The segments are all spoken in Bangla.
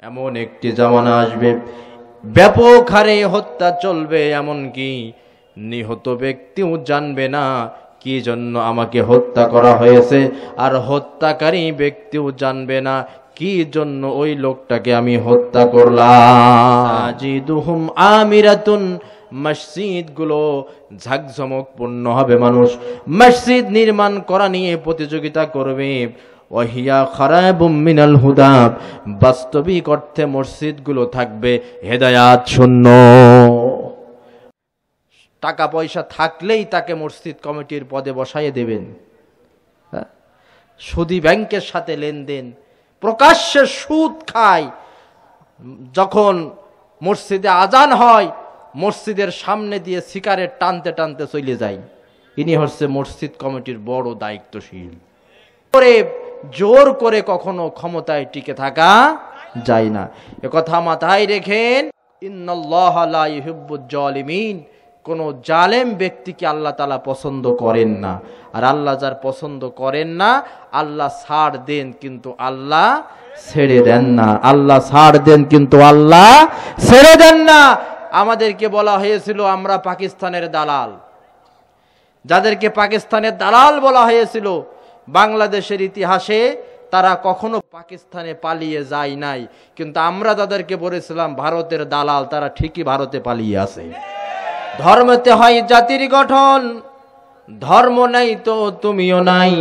এমন একটি জামানা আসবে ব্যাপক হারে হত্যা চলবে, এমনকি নিহত ব্যক্তিও জানবে না কি জন্য আমাকে হত্যা করা হয়েছে, আর হত্যাকারী ব্যক্তিও জানবে না কি জন্য ওই লোকটাকে আমি হত্যা করলাম। আজিদুহুম আমিরাতুন, মসজিদগুলো ঝাকঝমকপূর্ণ হবে, মানুষ মসজিদ নির্মাণ করা নিয়ে প্রতিযোগিতা করবে। ওয়াহিয়া খারাবুম মিনাল হুদা, বাস্তবিক অর্থে মসজিদগুলো থাকবে হেদায়াত শূন্য। টাকা পয়সা থাকলেই তাকে মসজিদ কমিটির পদে বসাইয়ে দেবেন। সুদী ব্যাংকের সাথে লেনদেন, প্রকাশ্যে সুদ খায়। যখন মসজিদে আজান হয়, মসজিদের সামনে দিয়ে সিগারেট টানতে টানতে চলে যায়। ইনি হচ্ছে মসজিদ কমিটির বড় দায়িত্বশীল। জোর করে কখনো ক্ষমতায় টিকে থাকা যায় না, একথা মাথায় রেখেন। ইন্নাল্লাহা লা ইউহিব্বুজ জালিমিন, কোন জালেম ব্যক্তিকে আল্লাহ তাআলা পছন্দ করেন না। আর আল্লাহ যার পছন্দ করেন না, আল্লাহ ছাড় দেন কিন্তু আল্লাহ ছেড়ে দেন না। আল্লাহ ছাড় দেন কিন্তু আল্লাহ ছেড়ে দেন না। আমাদেরকে বলা হয়েছিল আমরা পাকিস্তানের দালাল। যাদেরকে পাকিস্তানের দালাল বলা হয়েছিল, বাংলাদেশের ইতিহাসে তারা কখনো পাকিস্তানে পালিয়ে যায় নাই, কিন্তু আমরা তাদেরকে বলেছিলাম ভারতের দালাল, তারা ঠিকই ভারতে পালিয়ে আছে। ধর্মতে হয় জাতির গঠন, ধর্ম নাই তো তুমিও নাই।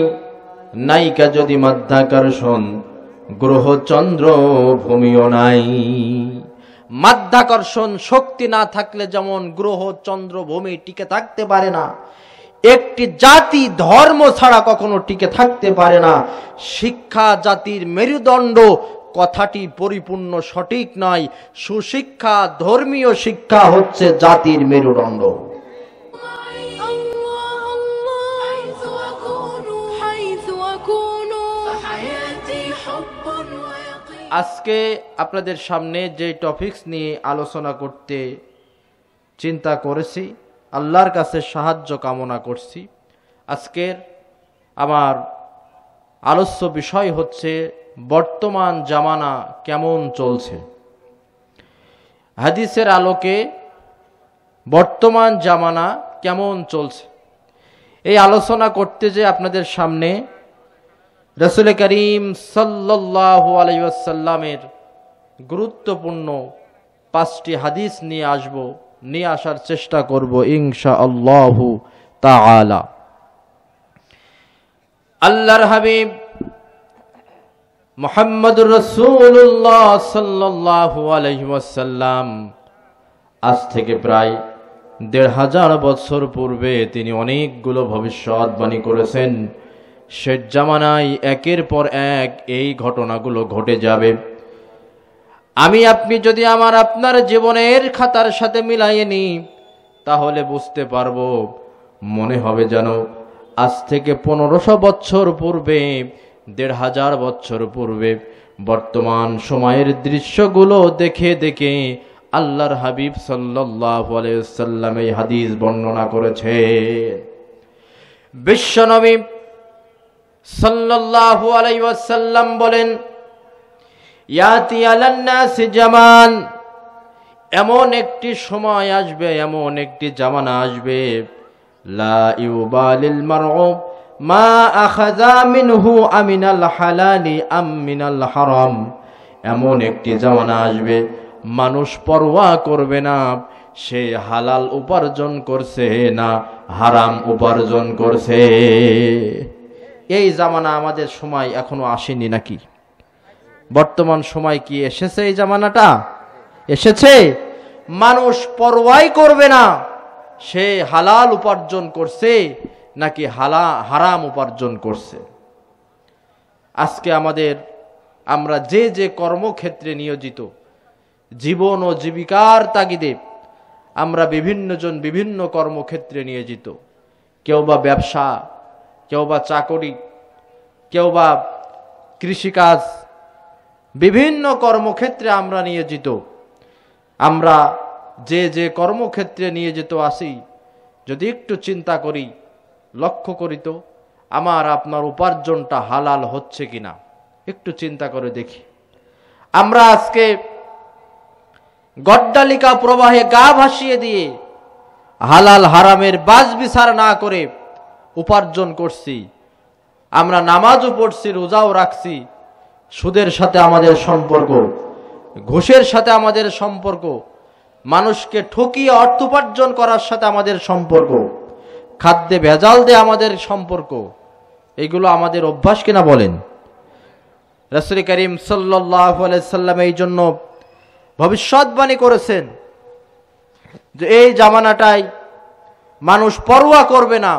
নায়িকা যদি মাধ্যাকর্ষণ, গ্রহ চন্দ্র ভূমিও নাই। মাধ্যাকর্ষণ শক্তি না থাকলে যেমন গ্রহ চন্দ্র ভূমি টিকে থাকতে পারে না, একটি জাতি ধর্ম ছাড়া কখনো টিকে থাকতে পারে না। শিক্ষা জাতির মেরুদণ্ড কথাটি পরিপূর্ণ সঠিক নয়। সুশিক্ষা, ধর্মীয় শিক্ষা হচ্ছে জাতির মেরুদণ্ড। আজকে আপনাদের সামনে যে টপিকস নিয়ে আলোচনা করতে চিন্তা করেছি, আল্লাহর কাছে সাহায্য কামনা করছি। আজকের আমার আলোচ্য বিষয় হচ্ছে বর্তমান জামানা কেমন চলছে। হাদিসের আলোকে বর্তমান জামানা কেমন চলছে, এই আলোচনা করতে যে আপনাদের সামনে রাসূল করিম সাল্লাল্লাহু আলাইহি ওয়াসাল্লামের গুরুত্বপূর্ণ 5টি হাদিস নিয়ে আসার চেষ্টা করব ইনশাআল্লাহু তাআলা। আল্লাহর হাবিব মুহাম্মদুর রাসূলুল্লাহ সাল্লাল্লাহু আলাইহি ওয়াসাল্লাম আজ থেকে প্রায় ১৫০০ বছর পূর্বে তিনি অনেকগুলো ভবিষ্যৎবাণী করেছেন। শেষ জামানায় একের পর এক এই ঘটনাগুলো ঘটে যাবে। আমি আপনি যদি আপনার জীবনের খাতার সাথে মিলাইয়ে নিই, তাহলে বুঝতে পারবো, মনে হবে যেন আজ থেকে ১৫০০ বছর পূর্বে, ১৫০০ বছর পূর্বে বর্তমান সময়ের দৃশ্যগুলো দেখে দেখে আল্লাহর হাবিব সাল্লাল্লাহু আলাইহি ওয়াসাল্লাম এই হাদিস বর্ণনা করেছে। বিশ্বনবী সাল্লাল্লাহু আলাইহি ওয়াসাল্লাম বলেন, ইয়াতি আলান নাস জামান, এমন একটি সময় আসবে, এমন একটি জামানা আসবে, লা ইউবালিল মারউ মা আখাযা মিনহু আমিনাল হালালি আম মিনাল হারাম। এমন একটি জামানা আসবে, মানুষ পরোয়া করবে না সে হালাল উপার্জন করছে না হারাম উপার্জন করছে। এই জামানা আমাদের সময় এখনো আসেনি নাকি? বর্তমান সময় কি এসেছে? এই জামানাটা এসেছে। মানুষ পরোয়াই করবে না সে হালাল উপার্জন করছে নাকি হারাম উপার্জন করছে। আজকে আমরা যে যে কর্মক্ষেত্রে নিয়োজিত, জীবন ও জীবিকার তাগিদে আমরা বিভিন্ন কর্মক্ষেত্রে নিয়োজিত। কেউ বা ব্যবসা, কেউ বা চাকরি, কেউ বা কৃষিকাজ, বিভিন্ন কর্মক্ষেত্রে আমরা নিয়োজিত। আমরা যে যে কর্মক্ষেত্রে নিয়োজিত আছি, যদি একটু চিন্তা করি, লক্ষ্য করি তো আপনার উপার্জনটা হালাল হচ্ছে কিনা একটু চিন্তা করে দেখি। আমরা আজকে গড্ডালিকা প্রবাহে গা ভাসিয়ে দিয়ে হালাল হারামের বাজ বিচার না করে উপার্জন করছি। আমরা নামাজও পড়ছি, রোজাও রাখছি। সুদের সাথে আমাদের সম্পর্ক, ঘুষের সাথে আমাদের সম্পর্ক, মানুষকে ঠকিয়ে অর্থ উপার্জন করার সাথে আমাদের সম্পর্ক, খাদ্যে ভেজাল দিয়ে আমাদের সম্পর্ক, এগুলো আমাদের অভ্যাস কিনা বলেন? রাসূল করিম সাল্লাল্লাহু আলাইহি সাল্লাম এই জন্য ভবিষ্যৎবাণী করেছেন যে এই জামানাটায় মানুষ পরোয়া করবে না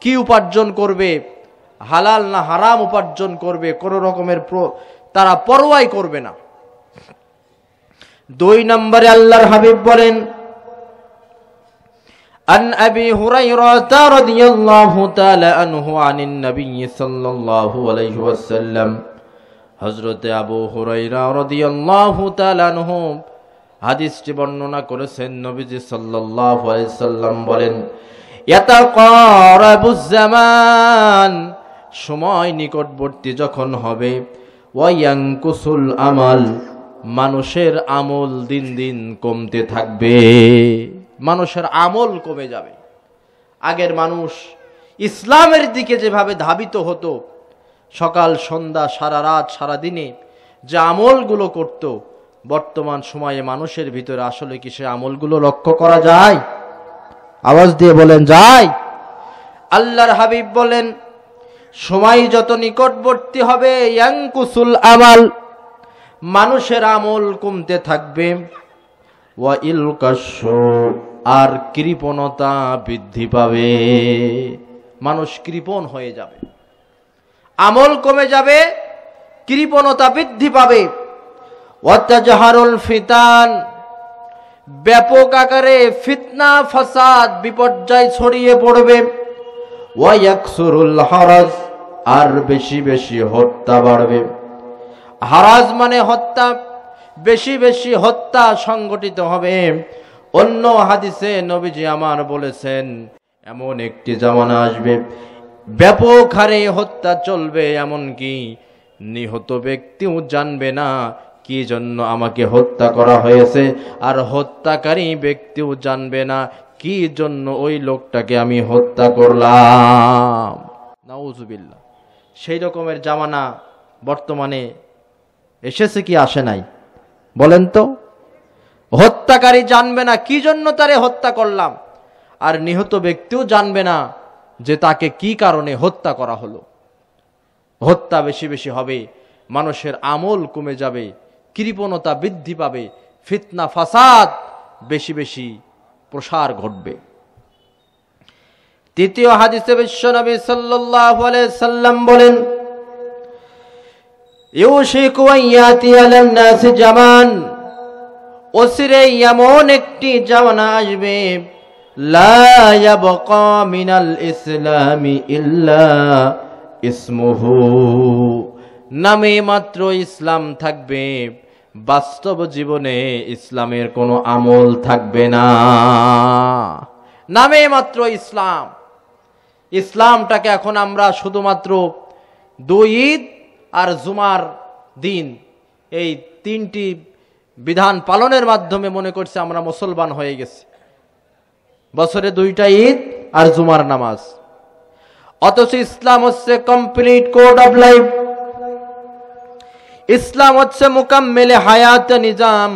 কি উপার্জন করবে, হালাল না হারাম উপার্জন করবে, কোনো রকমের তারা পরোয়াই করবে না। 2 নম্বরে আল্লাহর হাবিব বলেন, আন আবি হুরায়রা রাদিয়াল্লাহু তাআলা আনহু আনিন নবী সাল্লাল্লাহু আলাইহি ওয়াসাল্লাম, হযরত আবু হুরায়রা রাদিয়াল্লাহু তাআলা আনহু হাদিসটি বর্ণনা করেছেন। নবীজি সাল্লাল্লাহু আলাইহি সাল্লাম বলেন, ইয়াতাকারাবুজ জামান, সময় নিকটবর্তী যখন হবে, ওয়ায়ানকুসুল আমাল, মানুষের আমল দিন দিন কমতে থাকবে, মানুষের আমল কমে যাবে। আগের মানুষ ইসলামের দিকে যেভাবে ধাবিত হতো, সকাল সন্ধ্যা সারা রাত সারা দিনে যে আমলগুলো করত, বর্তমান সময়ে মানুষের ভিতরে আসলে কি সে আমলগুলো লক্ষ্য করা যায়? আওয়াজ দিয়ে বলেন, যায়? আল্লাহর হাবিব বলেন, সময় যত নিকটবর্তী হবে, ইয়ানকুসুল আমাল, মানুষের আমল কমতে থাকবে, ওয়া ইলকাশু, আর কৃপণতা বৃদ্ধি পাবে, মানুষ কৃপণ হয়ে যাবে, আমল কমে যাবে, কৃপণতা বৃদ্ধি পাবে। ওয়া তাজহারুল ফিতান, ব্যাপক আকারে ফিতনা ফাসাদ বিপর্যয় ছড়িয়ে পড়বে। ওয়া ইয়াকসুরুল হারাজ, আর বেশি বেশি হত্যা বাড়বে। হারাজ মানে হত্যা, বেশি বেশি হত্যা সংগঠিত হবে। অন্য হাদিসে নবীজি আমার বলেছেন, এমন একটি জামানা আসবে ব্যাপক হারে হত্যা চলবে, এমনকি নিহত ব্যক্তিও জানবে না কি জন্য আমাকে হত্যা করা হয়েছে, আর হত্যাকারী ব্যক্তিও জানবে না কি জন্য ওই লোকটাকে আমি হত্যা করলাম। নাউজুবিল্লাহ। সেই রকমের জামানা বর্তমানে এসেছে কি আসে নাই বলেন তো? হত্যাকারী জানবে না কি জন্য তারে হত্যা করলাম, আর নিহত ব্যক্তিও জানবে না যে তাকে কি কারণে হত্যা করা হলো। হত্যা বেশি বেশি হবে, মানুষের আমল কমে যাবে, কৃপণতা বৃদ্ধি পাবে, ফিতনা ফাসাদ বেশি বেশি প্রসার ঘটবে। তৃতীয় হাদিসে বিশ্বনবী সাল্লাল্লাহু আলাইহি সাল্লাম বলেন, ইউশিকু আন ইয়াতি আলান নাস জামান, অচিরে এমন একটি জামানা আসবে, লা ইয়াবকা মিনাল ইসলামি ইল্লা ইসমুহু, নামে মাত্র ইসলাম থাকবে, বাস্তব জীবনে ইসলামের কোনো আমল থাকবে না। নামে মাত্র ইসলাম। ইসলামটাকে এখন আমরা শুধুমাত্র 2 ঈদ আর জুমার দিন, এই 3টি বিধান পালনের মাধ্যমে মনে করছে আমরা মুসলমান হয়ে গেছি। বছরে 2টা ঈদ আর জুমার নামাজ, অথচ ইসলাম হচ্ছে কমপ্লিট কোড অফ লাইফ। ইসলাম হচ্ছে মুকাম্মেলে হায়াত নিজাম।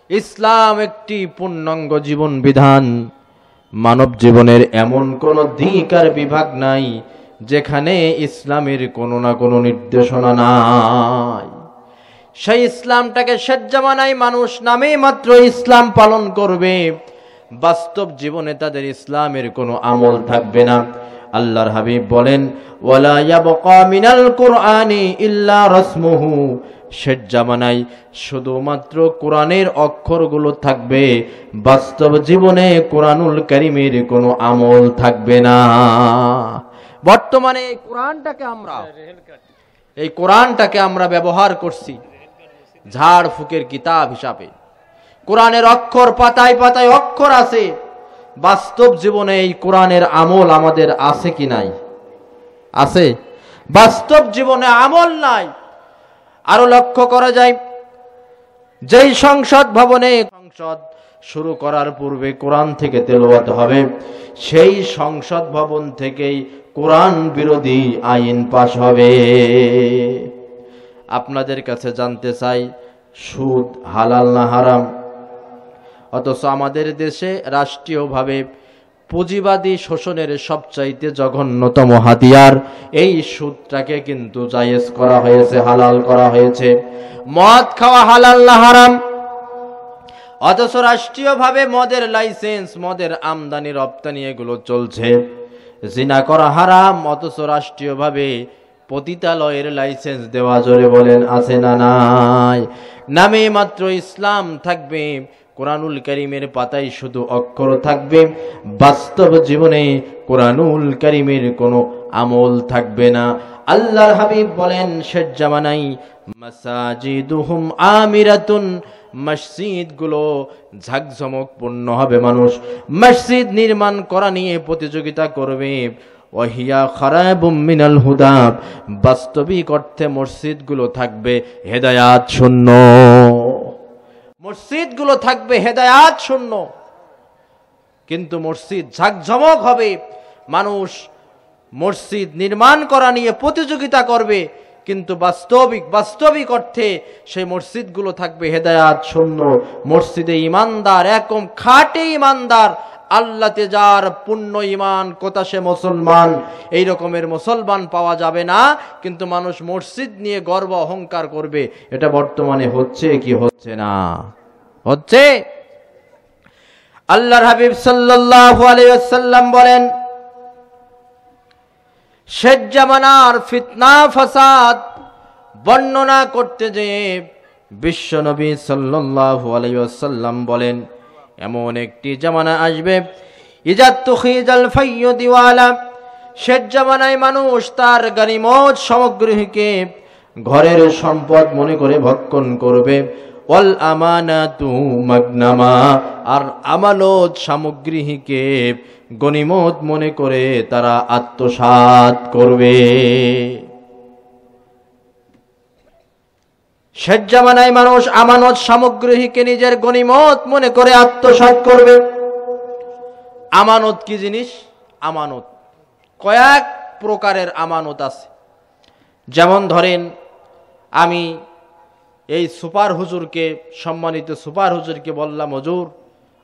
ইসলাম একটি পূর্ণাঙ্গ জীবন বিধান। মানব জীবনের এমন কোন দিক আর বিভাগ নাই যেখানে ইসলামের কোনো না কোনো নির্দেশনা নাই। সেই ইসলামটাকে শেষ জামানায় মানুষ নামে মাত্র ইসলাম পালন করবে, বাস্তব জীবনে তাদের ইসলামের কোনো আমল থাকবে না। আল্লাহর হাবিব বলেন, ওয়ালা ইয়াবকা মিনাল কুরআনি ইল্লা রাসমুহু, শেষ জামানায় শুধুমাত্র কোরআনের অক্ষরগুলো থাকবে, বাস্তব জীবনে কোরআনুল কারীমের কোনো আমল থাকবে না। বর্তমানে এই কোরআনটাকে আমরা ব্যবহার করছি ঝাড় ফুকের কিতাব হিসাবে। কোরআনের অক্ষর পাতায় পাতায় অক্ষর আছে, বাস্তব জীবনে এই কোরআনের আমল আমাদের আছে কি নাই? আছে। বাস্তব জীবনে আমল নাই। আরো লক্ষ্য করা যায়, যেই সংসদ ভবনে সংসদ শুরু করার পূর্বে কোরআন থেকে তেলাওয়াত হবে, সেই সংসদ ভবন থেকেই কোরআন বিরোধী আইন পাশ হবে। আপনাদের কাছে জানতে চাই, সুদ হালাল না হারাম? অথচ আমাদের দেশে রাষ্ট্রীয়ভাবে পুঁজিবাদী শোষণের সবচাইতে জঘন্যতম হাতিয়ার এই সুদটাকে কিন্তু জায়েজ করা হয়েছে, হালাল করা হয়েছে। মদ খাওয়া হালাল না হারাম? অথচ রাষ্ট্রীয়ভাবে মদের লাইসেন্স, মদের আমদানি রপ্তানি এগুলো চলছে। জিনা করা হারাম, অথচ রাষ্ট্রীয়ভাবে পতিতালয়ের লাইসেন্স দেওয়া, জোরে বলেন আছে না নাই? নামে মাত্র ইসলাম থাকবে, কোরআনুল কারীমের পাতায় শুধু অক্ষর থাকবে, বাস্তব জীবনে কোরআনুল কারীমের কোনো আমল থাকবে না। আল্লাহর হাবিব বলেন, শেষ জামানায় মাসাজিদুহুম আমিরাতুন, মসজিদগুলো ঝাকঝমকপূর্ণ হবে, মানুষ মসজিদ নির্মাণ করা নিয়ে প্রতিযোগিতা করবে। ওয়াহিয়া খারাবুম মিনাল হুদা, বাস্তবিক অর্থে মসজিদগুলো থাকবে হেদায়াত শূন্য, মসজিদগুলো থাকবে হেদায়াত শূন্য। কিন্তু মসজিদ ঝাকঝমক হবে, মানুষ মসজিদ নির্মাণ করা নিয়ে প্রতিযোগিতা করবে, কিন্তু বাস্তবিক অর্থে সেই মসজিদগুলো থাকবে হেদায়াত শূন্য। মসজিদে ইমানদার, একদম খাঁটি ইমানদার, আল্লাহতে যার পূর্ণ ইমান, কোথা সে মুসলমান, এই রকমের মুসলমান পাওয়া যাবে না। কিন্তু মানুষ মসজিদ নিয়ে গর্ব অহংকার করবে। এটা বর্তমানে হচ্ছে কি হচ্ছে না? হচ্ছে। আল্লাহর হাবিব সাল্লাল্লাহু আলাইহি ওয়াসাল্লাম বলেন, শেষ জামানার ফিতনা ফাসাদ বর্ণনা করতে যেয়ে বিশ্ব নবী সাল্লাল্লাহু আলাইহি ওয়াসাল্লাম বলেন, এমন একটি জামানা আসবে, ইজা তুখিজাল ফাইয়ু দিওয়ালা, শেষ জামানায় মানুষ তার গনিমত সামগ্রীকে ঘরের সম্পদ মনে করে ভক্ষণ করবে। ওয়াল আমানাতু মাগনামা, আর আমানত সামগ্রীকে গনিমত মনে করে তারা আত্মসাৎ করবে। শেষ জামানায় মানুষ আমানত সামগ্রীকে নিজের গনিমত মনে করে আত্মসাৎ করবে। আমানত কি জিনিস? আমানত কয়েক প্রকারের আমানত আছে। যেমন ধরেন, আমি এই সুপার হুজুরকে, সম্মানিত সুপার হুজুরকে বললাম, হুজুর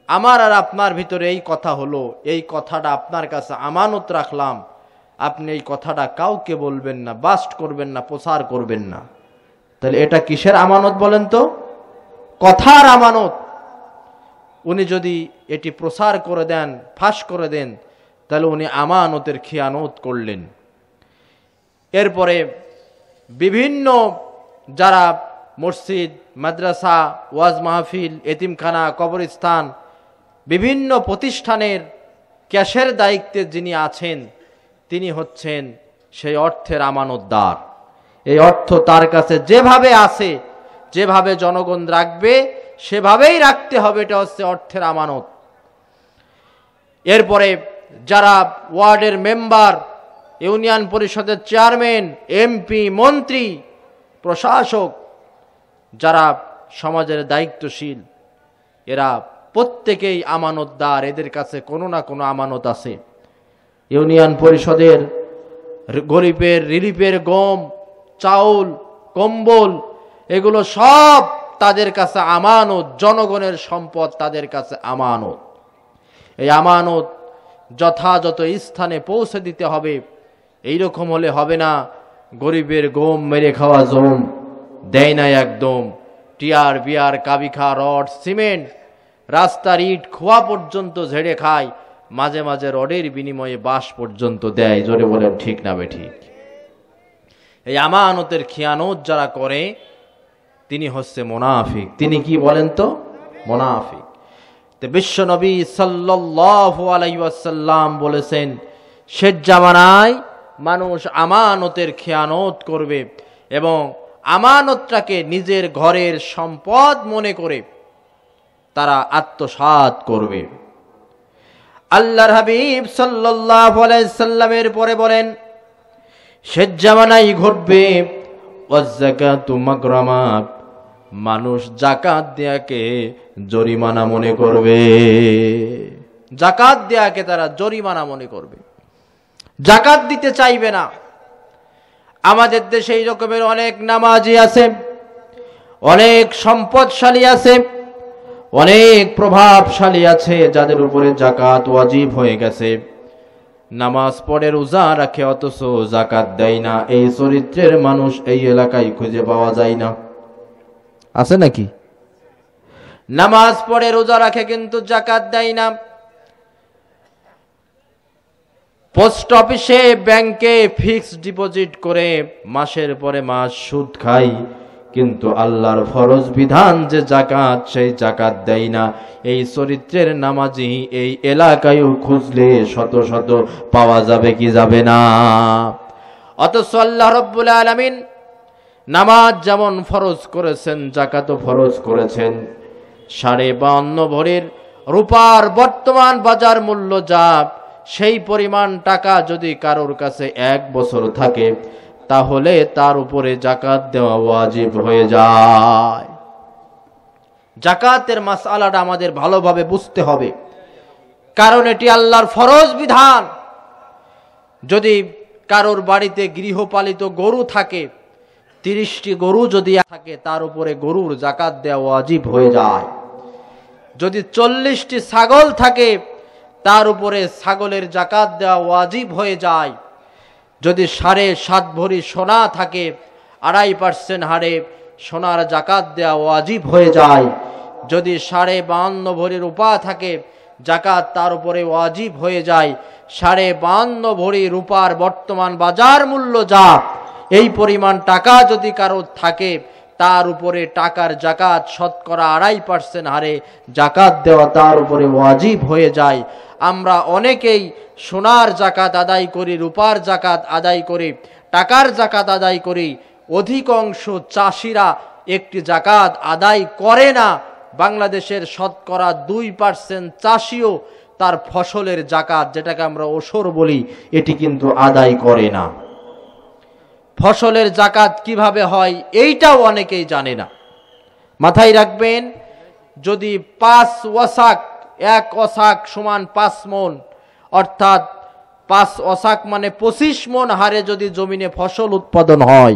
আমার আর আপনার ভিতরে এই কথা হলো, এই কথাটা আপনার কাছে আমানত রাখলাম, আপনি এই কথাটা কাউকে বলবেন না, বাস্ট করবেন না, প্রচার করবেন না। তাহলে এটা কিসের আমানত বলেন তো? কথার আমানত। উনি যদি এটি প্রচার করে দেন, ফাঁস করে দেন, তাহলে উনি আমানতের খিয়ানত করলেন। এরপরে বিভিন্ন যারা মসজিদ, মাদ্রাসা, ওয়াজ মাহফিল, এতিমখানা, কবরস্থান, বিভিন্ন প্রতিষ্ঠানের ক্যাশের দায়িত্বে যিনি আছেন, তিনি হচ্ছেন সেই অর্থের আমানতদার। এই অর্থ তার কাছে যেভাবে আছে, যেভাবে জনগণ রাখবে সেভাবেই রাখতে হবে, এটা হচ্ছে অর্থের আমানত। এরপরে যারা ওয়ার্ডের মেম্বার, ইউনিয়ন পরিষদের চেয়ারম্যান, এমপি, মন্ত্রী, প্রশাসক, যারা সমাজের দায়িত্বশীল, এরা প্রত্যেকেই আমানতদার, এদের কাছে কোনো না কোনো আমানত আছে। ইউনিয়ন পরিষদের গরিবের রিলিফের গম, চাউল, কম্বল, এগুলো সব তাদের কাছে আমানত, জনগণের সম্পদ তাদের কাছে আমানত। এই আমানত যথাযথ স্থানে পৌঁছে দিতে হবে। এইরকম হলে হবে না, গরিবের গম মেরে খাওয়া জম দেয় না একদম, টিয়ার বিয়ার, কাবিখা, রড, সিমেন্ট, রাস্তার ইট খোয়া পর্যন্ত ঝেড়ে খায়, মাঝে মাঝে রডের বিনিময়ে বাঁশ পর্যন্ত দেয়। জোরে বলেন ঠিক না বেঠিক? এই আমানতের খিয়ানত যারা করে তিনি হচ্ছে মুনাফিক। তিনি কি বলেন তো? মুনাফিক। তো বিশ্ব নবী সাল্লাল্লাহু আলাইহি ওয়াসাল্লাম বলেছেন, শেষ জামানায় মানুষ আমানতের খিয়ানত করবে এবং আমানতটাকে নিজের ঘরের সম্পদ মনে করে তারা আত্মসাৎ করবে। আল্লাহর হাবিব সাল্লাল্লাহু আলাইহি সাল্লামের পরে বলেন, শেষ জামানায় ঘটবে ওয়াজ যাকাতু মাগরামা, মানুষ জাকাত দেয়াকে জরিমানা মনে করবে। জাকাত দেয়াকে তারা জরিমানা মনে করবে, জাকাত দিতে চাইবে না। আমাদের দেশে এই রকমের অনেক নামাজি আছে, অনেক সম্পদশালী আছে, অনেক প্রভাবশালী আছে, যাদের উপরে জাকাত ওয়াজিব হয়ে গেছে। নামাজ পড়ে, রোজা রাখে, অথচ জাকাত দেয় না। এই চরিত্রের মানুষ এই এলাকায় খুঁজে পাওয়া যায় না। আছে নাকি? নামাজ পড়ে, রোজা রাখে, কিন্তু জাকাত দেয় না। পোস্ট অফিসে, ব্যাংকে ফিক্সড ডিপোজিট করে মাসের পরে মাস সুদ খায়, কিন্তু আল্লাহর ফরজ বিধান যে জাকাত, সেই জাকাত দেয় না। এই চরিত্রের নামাজি এই এলাকায়ও খুঁজলে শত শত পাওয়া যাবে কি যাবে না? অথচ আল্লাহ রাব্বুল আলামিন নামাজ যেমন ফরজ করেছেন, জাকাতও ফরজ করেছেন। 52.5 ভরির রূপার বর্তমান বাজার মূল্য যা, সেই পরিমাণ টাকা যদি কারোর কাছে 1 বছর থাকে, তাহলে তার উপরে জাকাত দেওয়া ওয়াজিব হয়ে যায়। জাকাতের মাসআলাটা আমাদের ভালোভাবে বুঝতে হবে, কারণ এটি আল্লাহর ফরজ বিধান। যদি কারোর বাড়িতে গৃহপালিত গরু থাকে, 30টি গরু যদি থাকে, তার উপরে গরুর জাকাত দেওয়া ওয়াজিব হয়ে যায়। যদি 40টি ছাগল থাকে, তার উপরে ছাগলের জাকাত দেওয়া ওয়াজিব হয়ে যায়। যদি 7.5 ভরি সোনা থাকে, 2.5% হারে সোনার জাকাত দেওয়া ওয়াজিব হয়ে যায়। যদি 52.5 ভরি রূপা থাকে, জাকাত তার উপরে ওয়াজিব হয়ে যায়। 52.5 ভরি রূপার বর্তমান বাজার মূল্য যা, এই পরিমাণ টাকা যদি কারো থাকে, তার উপরে টাকার জাকাত শতকরা 2.5% হারে জাকাত দেওয়া তার উপরে ওয়াজিব হয়ে যায়। আমরা অনেকেই সোনার জাকাত আদায় করি, রূপার জাকাত আদায় করি, টাকার জাকাত আদায় করি। অধিকাংশ চাষিরা একটি জাকাত আদায় করে না। বাংলাদেশের শতকরা 2% চাষিও তার ফসলের জাকাত, যেটাকে আমরা ওশর বলি, এটি কিন্তু আদায় করে না। ফসলের জাকাত কিভাবে হয়, এইটাও অনেকেই জানে না। মাথায় রাখবেন, যদি 5 ওয়াসাক, 1 ওয়াসাক সমান 5 মণ, অর্থাৎ 5 ওয়াসাক মানে 25 মণ হারে যদি জমিনে ফসল উৎপাদন হয়,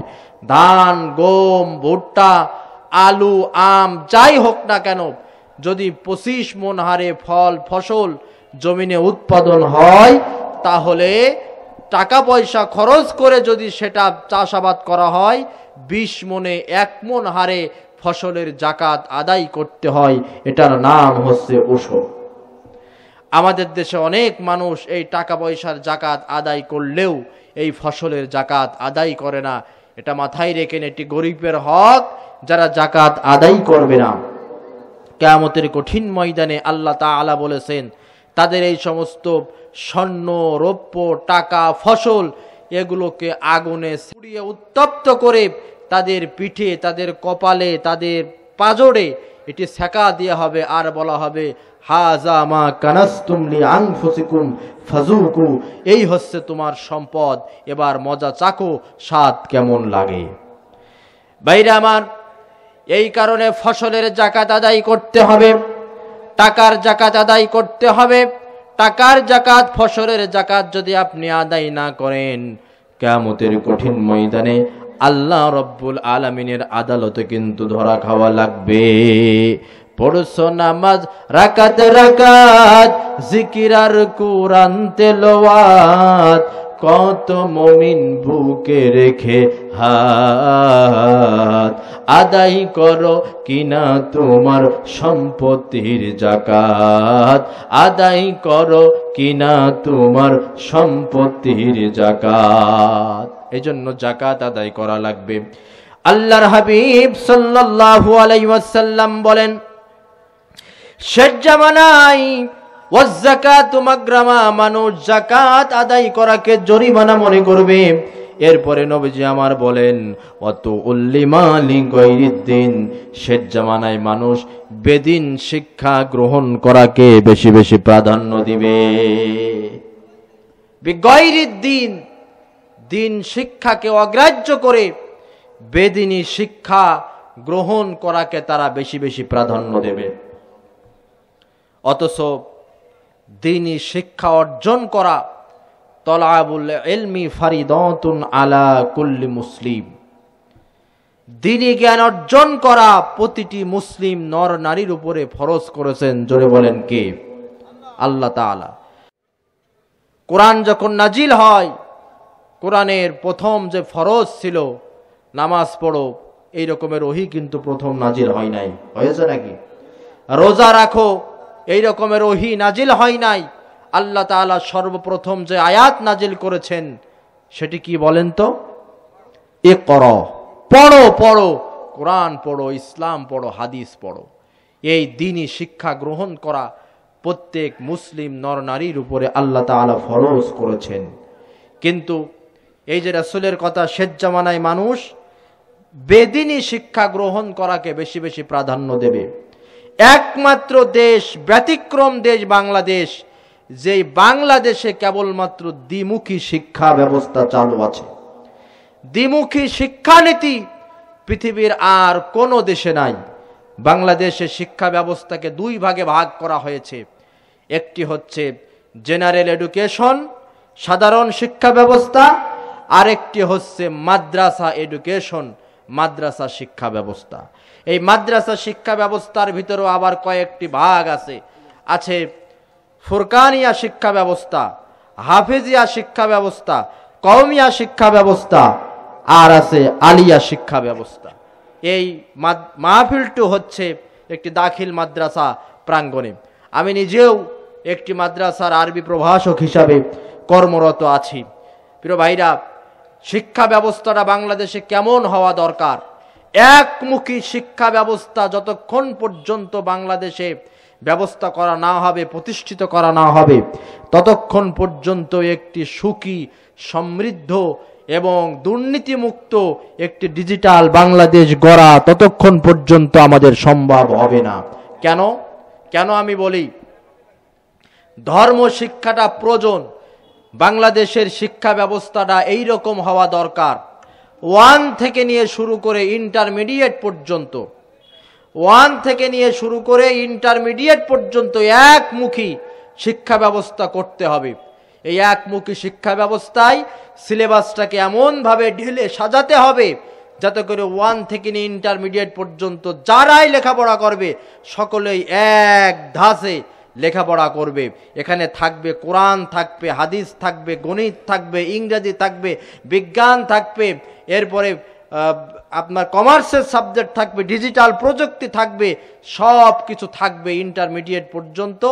ধান, গম, ভুট্টা, আলু, আম, যাই হোক না কেন, যদি 25 মণ হারে ফসল জমিনে উৎপাদন হয়, তাহলে টাকা পয়সা খরচ করে যদি সেটা চাষাবাদ করা হয়, 20 মণে 1 মণ হারে ফসলের জাকাত আদায় করতে হয়। এটার নাম হচ্ছে ওশর। আমাদের দেশে অনেক মানুষ এই টাকা পয়সার জাকাত আদায় করলেও এই ফসলের জাকাত আদায় করে না। এটা মাথায় রেখেন, এটি গরিবের হক, যারা জাকাত আদায় করবে না। কিয়ামতের কঠিন ময়দানে আল্লাহ তাআলা বলেছেন, তাদের এই সমস্ত স্বর্ণ, রৌপ্য, টাকা, ফসল, এগুলোকে আগুনে পুড়িয়ে উত্তপ্ত করে তাদের পিঠে, তাদের কপালে, তাদের পাজরে এটি সেকা দেওয়া হবে, আর বলা হবে, হাযা মা কানাসতুম লিআনফুসিকুম ফাযুকু, এই হচ্ছে তোমার সম্পদ, এবার মজা চাখো, স্বাদ কেমন লাগে। ভাইরা আমার, এই কারণে ফসলের জাকাত আদায় করতে হবে, টাকার জাকাত আদায় করতে হবে। টাকার জাকাত, ফসলের জাকাত যদি আপনি আদায় না করেন, কিয়ামতের কঠিন ময়দানে আল্লাহ রাব্বুল আলামিনের আদালতে কিন্তু ধরা খাওয়া লাগবে। পড়ছো নামাজ রাকাত রাকাত, জিকির আর কুরআন তেলাওয়াত, কত মুমিন বুকে রেখে হাত, আদায় করো কিনা তোমার সম্পত্তির জাকাত, আদায় করো কিনা তোমার সম্পত্তির জাকাত। এজন্য জাকাত আদায় করা লাগবে। আল্লাহর হাবিব সাল্লাল্লাহু আলাইহি ওয়াসাল্লাম বলেন, শেষ জামানায় ওয়াজ যাকাতু মাগরামা, মানুষ জাকাত আদায় করাকে জরিমানা মনে করবে। এরপরে নবীজি আমার বলেন, ওয়াতু উল্লিমা লিগাইরিদ্দিন, শেষ জামানায় মানুষ বেদিন শিক্ষা গ্রহণ করাকে বেশি বেশি প্রাধান্য দিবে। বিগাইরিদ্দিন, দিন শিক্ষাকে অগ্রাহ্য করে বেদিনী শিক্ষা গ্রহণ করাকে তারা বেশি বেশি প্রাধান্য দেবে। অথচ দ্বীনি শিক্ষা অর্জন করা তলাবুল ইলমি ফারিদাতুন আলা কুল্লি মুসলিম, দ্বীনি জ্ঞান অর্জন করা প্রতিটি মুসলিম নর নারীর উপরে ফরজ করেছেন। জোরে বলেন কে? আল্লাহ তাআলা। কোরআন যখন নাজিল হয়, কোরআনের প্রথম যে ফরজ ছিল নামাজ পড়ো, এই রকমের ওহী কিন্তু প্রথম নাজিল হয় নাই। হয়েছে নাকি? রোজা রাখো, এই রকমের ওহী নাজিল হয় নাই। আল্লাহ তাআলা সর্বপ্রথম যে আয়াত নাজিল করেছেন সেটি কি বলেন তো? ইকরা, পড়ো পড়ো, কোরআন পড়ো, ইসলাম পড়ো, হাদিস পড়ো। এই দ্বীনি শিক্ষা গ্রহণ করা প্রত্যেক মুসলিম নর নারীর উপরে আল্লাহ তাআলা ফরজ করেছেন। কিন্তু এই যে রাসূলের কথা, শেষ জামানায় মানুষ বেদিনী শিক্ষা গ্রহণ করাকে বেশি বেশি প্রাধান্য দেবে। একমাত্র দেশ, ব্যতিক্রম দেশ বাংলাদেশ, যেই বাংলাদেশে কেবলমাত্র দ্বিমুখী শিক্ষা ব্যবস্থা চালু আছে। দ্বিমুখী শিক্ষানীতি পৃথিবীর আর কোনো দেশে নাই। বাংলাদেশের শিক্ষা ব্যবস্থাকে দুই ভাগে ভাগ করা হয়েছে। একটি হচ্ছে জেনারেল এডুকেশন, সাধারণ শিক্ষা ব্যবস্থা, আরেকটি হচ্ছে মাদ্রাসা এডুকেশন, মাদ্রাসা শিক্ষা ব্যবস্থা। এই মাদ্রাসা শিক্ষা ব্যবস্থার ভিতরেও আবার কয়েকটি ভাগ আছে। আছে ফুরকানিয়া শিক্ষা ব্যবস্থা, হাফেজিয়া শিক্ষা ব্যবস্থা, কওমিয়া শিক্ষা ব্যবস্থা, আর আছে আলিয়া শিক্ষা ব্যবস্থা। এই মাহফিলটি হচ্ছে একটি দাখিল মাদ্রাসা প্রাঙ্গণে। আমি নিজেও একটি মাদ্রাসার আরবি প্রভাষক হিসাবে কর্মরত আছি। প্রিয় ভাইরা, শিক্ষা ব্যবস্থাটা বাংলাদেশে কেমন হওয়া দরকার? একমুখী শিক্ষা ব্যবস্থা যতক্ষণ পর্যন্ত বাংলাদেশে ব্যবস্থা করা না হবে, প্রতিষ্ঠিত করা না হবে, ততক্ষণ পর্যন্ত একটি সুখী, সমৃদ্ধ এবং দুর্নীতিমুক্ত একটি ডিজিটাল বাংলাদেশ গড়া ততক্ষণ পর্যন্ত আমাদের সম্ভব হবে না। কেন? কেন আমি বলি, ধর্ম শিক্ষাটা প্রয়োজন। বাংলাদেশের শিক্ষা ব্যবস্থাটা এই রকম হওয়া দরকার, 1 থেকে নিয়ে শুরু করে ইন্টারমিডিয়েট পর্যন্ত, 1 থেকে নিয়ে শুরু করে ইন্টারমিডিয়েট পর্যন্ত একমুখী শিক্ষা ব্যবস্থা করতে হবে। এই একমুখী শিক্ষা ব্যবস্থায় সিলেবাসটাকে এমনভাবে ঢেলে সাজাতে হবে যাতে করে 1 থেকে নিয়ে ইন্টারমিডিয়েট পর্যন্ত যারাই লেখাপড়া করবে সকলেই এক ধাঁচে লেখাপড়া করবে। এখানে থাকবে কোরআন, থাকবে হাদিস, থাকবে গণিত, থাকবে ইংরেজি, থাকবে বিজ্ঞান, থাকবে এরপরে আপনার কমার্সের সাবজেক্ট থাকবে, ডিজিটাল প্রযুক্তি থাকবে, সব কিছু থাকবে ইন্টারমিডিয়েট পর্যন্ত।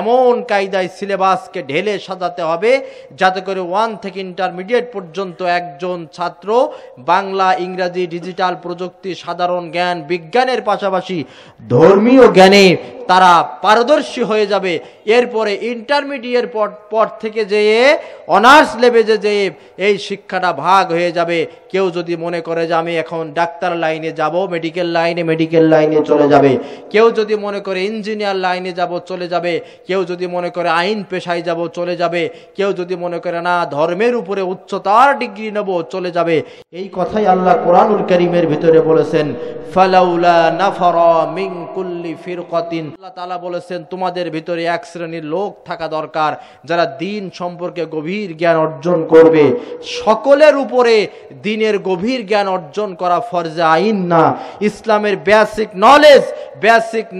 এমন কায়দায় সিলেবাসকে ঢেলে সাজাতে হবে যাতে করে 1 থেকে ইন্টারমিডিয়েট পর্যন্ত একজন ছাত্র বাংলা, ইংরাজি, ডিজিটাল প্রযুক্তি, সাধারণ জ্ঞান, বিজ্ঞানের পাশাপাশি ধর্মীয় জ্ঞানে তারা পারদর্শী হয়ে যাবে। এরপরে ইন্টারমিডিয়েট পর থেকে যেয়ে অনার্স লেভেলে যেয়ে এই শিক্ষাটা ভাগ হয়ে যাবে। কেউ যদি মনে করে যে আমি এখন ডাক্তার লাইনে যাব, মেডিকেল লাইনে চলে যাবে। কেউ যদি মনে করে ইঞ্জিনিয়ার লাইনে যাব, চলে যাবে। কেউ যদি মনে করে আইন পেশায় যাব, চলে যাবে। কেউ যদি মনে করে না ধর্মের উপরে উচ্চতর ডিগ্রি নেব, চলে যাবে। এই কথাই আল্লাহ কোরআনুল কারীমের ভিতরে বলেছেন, ফালাউলা নাফারা মিন কুল্লি ফিরকাতিন। আল্লাহ তাআলা বলেছেন তোমাদের ভিতরে এক শ্রেণীর লোক থাকা দরকার যারা দ্বীন সম্পর্কে গভীর জ্ঞান অর্জন করবে। সকলের উপরে দ্বীনের গভীর জ্ঞান অর্জন করা ফরজে আইন না। ইসলামের বেসিক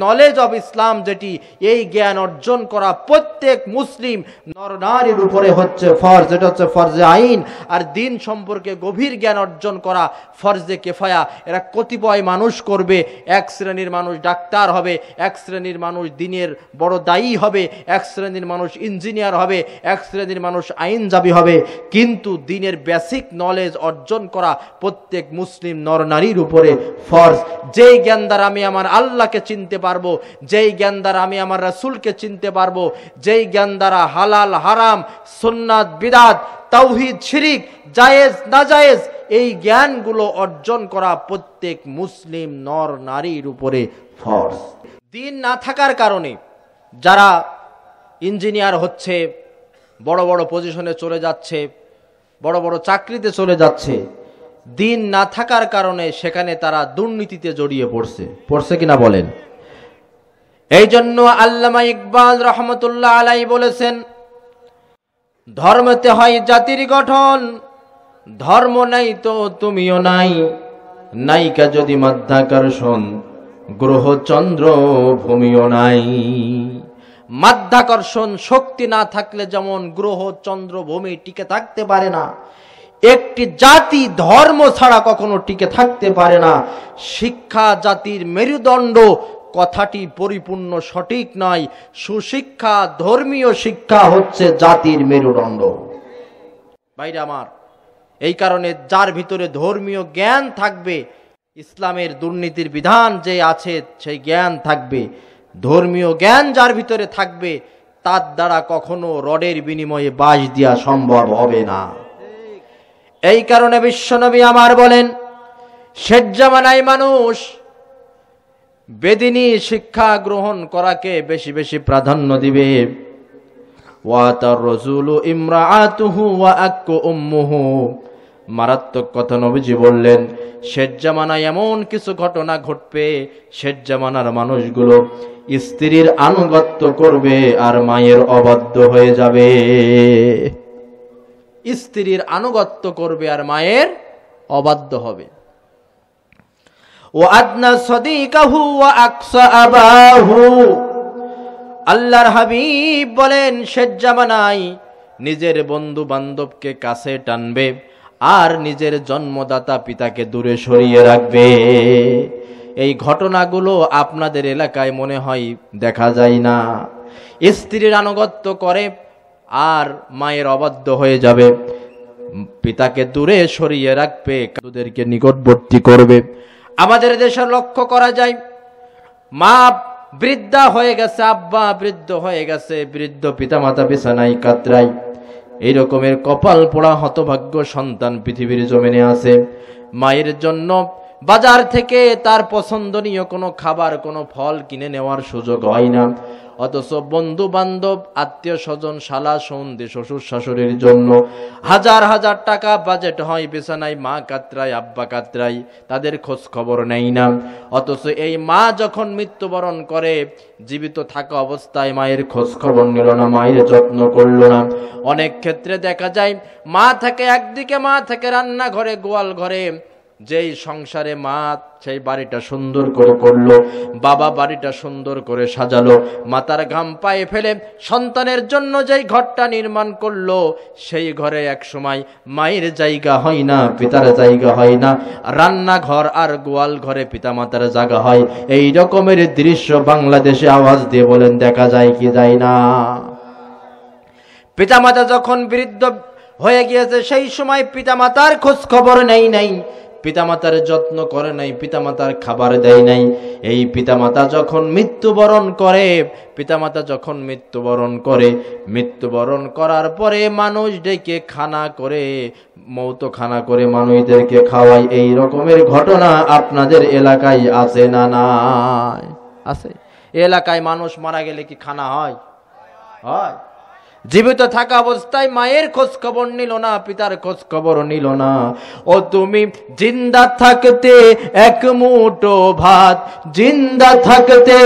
নলেজ অফ ইসলাম যেটি, এই জ্ঞান অর্জন করা প্রত্যেক মুসলিম নরনারীর উপরে হচ্ছে ফরজ, এটা হচ্ছে ফরজে আইন। আর দ্বীন সম্পর্কে গভীর জ্ঞান অর্জন করা ফরজে কিফায়া। এরা কতিপয় মানুষ করবে। এক শ্রেণীর মানুষ ডাক্তার হবে, এক শ্রেণীর মানুষ দ্বীনের বড় দায়ী হবে, এক শ্রেণীর মানুষ ইঞ্জিনিয়ার হবে, এক শ্রেণীর মানুষ আইনজীবী হবে। কিন্তু দ্বীনের বেসিক নলেজ অর্জন করা প্রত্যেক মুসলিম নরনারীর উপরে ফরজ। যেই জ্ঞান দ্বারা আমি আমার আল্লাহকে চিনতে পারবো, যেই জ্ঞান দ্বারা আমি আমার রাসূলকে চিনতে পারবো, যেই জ্ঞান দ্বারা হালাল হারাম, সুন্নাত বিদআত, তাওহীদ শিরক, জায়েজ নাজায়েজ, এই জ্ঞানগুলো অর্জন করা প্রত্যেক মুসলিম নর নারীর উপরে ফরজ। দ্বীন না থাকার কারণে যারা ইঞ্জিনিয়ার হচ্ছে, বড় বড় পজিশনে চলে যাচ্ছে, বড় বড় চাকরিতে চলে যাচ্ছে, দিন না থাকার কারণে সেখানে তারা দুর্নীতিতে জড়িয়ে পড়ছে কিনা বলেন। এই জন্য আল্লামা ইকবাল রহমতুল্লাহ আলাইহি বলেছেন, ধর্মতে হয় জাতির গঠন, ধর্ম নাই তো তুমিও নাই, নায়িকা যদি মাধ্যাকর্ষণ, গ্রহ চন্দ্র ভূমিও নাই। মাধ্যাকর্ষণ শক্তি না থাকলে যেমন গ্রহ চন্দ্র ভূমি টিকে থাকতে পারে না, একটি জাতি ধর্ম ছাড়া কখনো টিকে থাকতে পারে না। শিক্ষা জাতির মেরুদণ্ড কথাটি পরিপূর্ণ সঠিক নয়। সুশিক্ষা, ধর্মীয় শিক্ষা হচ্ছে জাতির মেরুদণ্ড। ভাইরা আমার, এই কারণে যার ভিতরে ধর্মীয় জ্ঞান থাকবে, ইসলামের দুর্নীতির বিধান যে আছে সেই জ্ঞান থাকবে, ধর্মীয় জ্ঞান যার ভিতরে থাকবে, তার দ্বারা কখনো রডের বিনিময়ে বাঁশ দেওয়া সম্ভব হবে না। এই কারণে বিশ্বনবী আমার বলেন, শেষ জামানায় মানুষ বেদিনী শিক্ষা গ্রহণ করাকে বেশি বেশি প্রাধান্য দিবে। ওয়া তার রাসূলু ইমরাআতুহু ওয়া আক্কু উম্মুহু, মারাত্মক কথা নবীজি বললেন। শেষ জামানায় এমন কিছু ঘটনা ঘটবে, শেষ জামানার মানুষগুলো স্ত্রীর আনুগত্য করবে আর মায়ের অবাধ্য হয়ে যাবে। স্ত্রীর আনুগত্য করবে আর মায়ের অবাধ্য হবে। ওয়াদনা সাদিকাহু ওয়া আকসা আবাহু, আল্লাহর হাবিব বলেন শেষ জামানায় নিজের বন্ধু বান্ধবকে কাছে টানবে আর নিজের জন্মদাতা পিতাকে দূরে সরিয়ে রাখবে। এই ঘটনাগুলো আপনাদের এলাকায় মনে হয় দেখা যায় না। স্ত্রীর আনুগত্য করে আর মায়ের অবাধ্য হয়ে যাবে, পিতাকে দূরে সরিয়ে রাখবে, তাদেরকে নিকটবর্তী করবে। আমাদের দেশে লক্ষ্য করা যায়, মা বৃদ্ধা হয়ে গেছে, আব্বা বৃদ্ধ হয়ে গেছে, বৃদ্ধ পিতামাতা বিছানায় কাতরায়। এই রকমের কপাল পোড়া হতভাগ্য সন্তান পৃথিবীর জমিনে আছে। মায়ের জন্য বাজার থেকে তার পছন্দনীয় কোনো খাবার, কোনো ফল কিনে নেওয়ার সুযোগ হয় না, অথচ বন্ধু বান্ধব, আত্মীয় স্বজন, শালা সন্ধ্যে, শ্বশুর শাশুড়ির জন্য হাজার হাজার টাকা বাজেট হয়, বিছানায় মা কাতরায়, আব্বা কাতরায়, তাদের খোঁজ খবর নেই না। অথচ এই মা যখন মৃত্যুবরণ করে, জীবিত থাকা অবস্থায় মায়ের খোঁজ খবর নিল না, মায়ের যত্ন করলো না। অনেক ক্ষেত্রে দেখা যায় মা থাকে একদিকে, মা থাকে রান্নাঘরে, গোয়াল ঘরে। যেই সংসারে মা সেই বাড়িটা সুন্দর করে করলো, বাবা বাড়িটা সুন্দর করে সাজালো, মাতার ঘাম পায়ে ফেলে সন্তানের জন্য যেই ঘরটা নির্মাণ করলো, সেই ঘরে এক সময় মায়ের জায়গা হয় না, পিতার জায়গা হয় না। রান্নাঘর আর গোয়াল ঘরে পিতামাতার জায়গা হয়। এই রকমের দৃশ্য বাংলাদেশে আওয়াজ দিয়ে বলেন দেখা যায় কি যায় না? পিতামাতা যখন বৃদ্ধ হয়ে গিয়েছে, সেই সময় পিতামাতার খোঁজ খবর নাই, পিতামাতার যত্ন করে নাই, পিতামাতার খাবার দেয় নাই। এই পিতামাতা যখন মৃত্যুবরণ করে, মৃত্যুবরণ করার পরে মানুষ ডেকে খানা করে, মৌতখানা করে মানুষদেরকে খাওয়ায়। এই রকমের ঘটনা আপনাদের এলাকায় আছে না? নাই? আছে। এলাকায় মানুষ মারা গেলে কি খানা হয়? হয়। জীবিত থাকা অবস্থায় মায়ের খোঁজ খবর নিল না, পিতার খোঁজ খবর নিল না। ও তুমি জিন্দা থাকতে এক মুঠো ভাত, জিন্দা থাকতে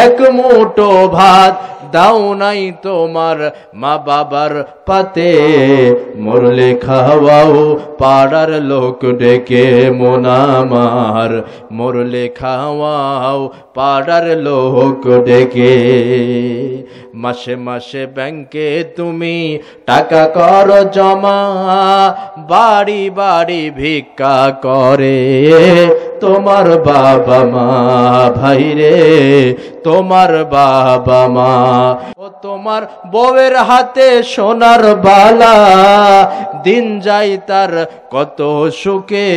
এক মুঠো ভাত দাও নাই তোমার মা বাবার পাতে, মরলে খাওয়াও পাড়ার লোক ডেকে মন আমার, মরলে খাওয়াও পাড়ার লোক ডেকে। মাসে মাসে ব্যাংকে তুমি টাকা করো জমা, বাড়ি বাড়ি ভিক্ষা করে তোমার বাবা মা, ভাইরে তোমার বাবা মা। ও তোমার বউয়ের হাতে সোনার বালা, দিন যাই তার কত সুখে,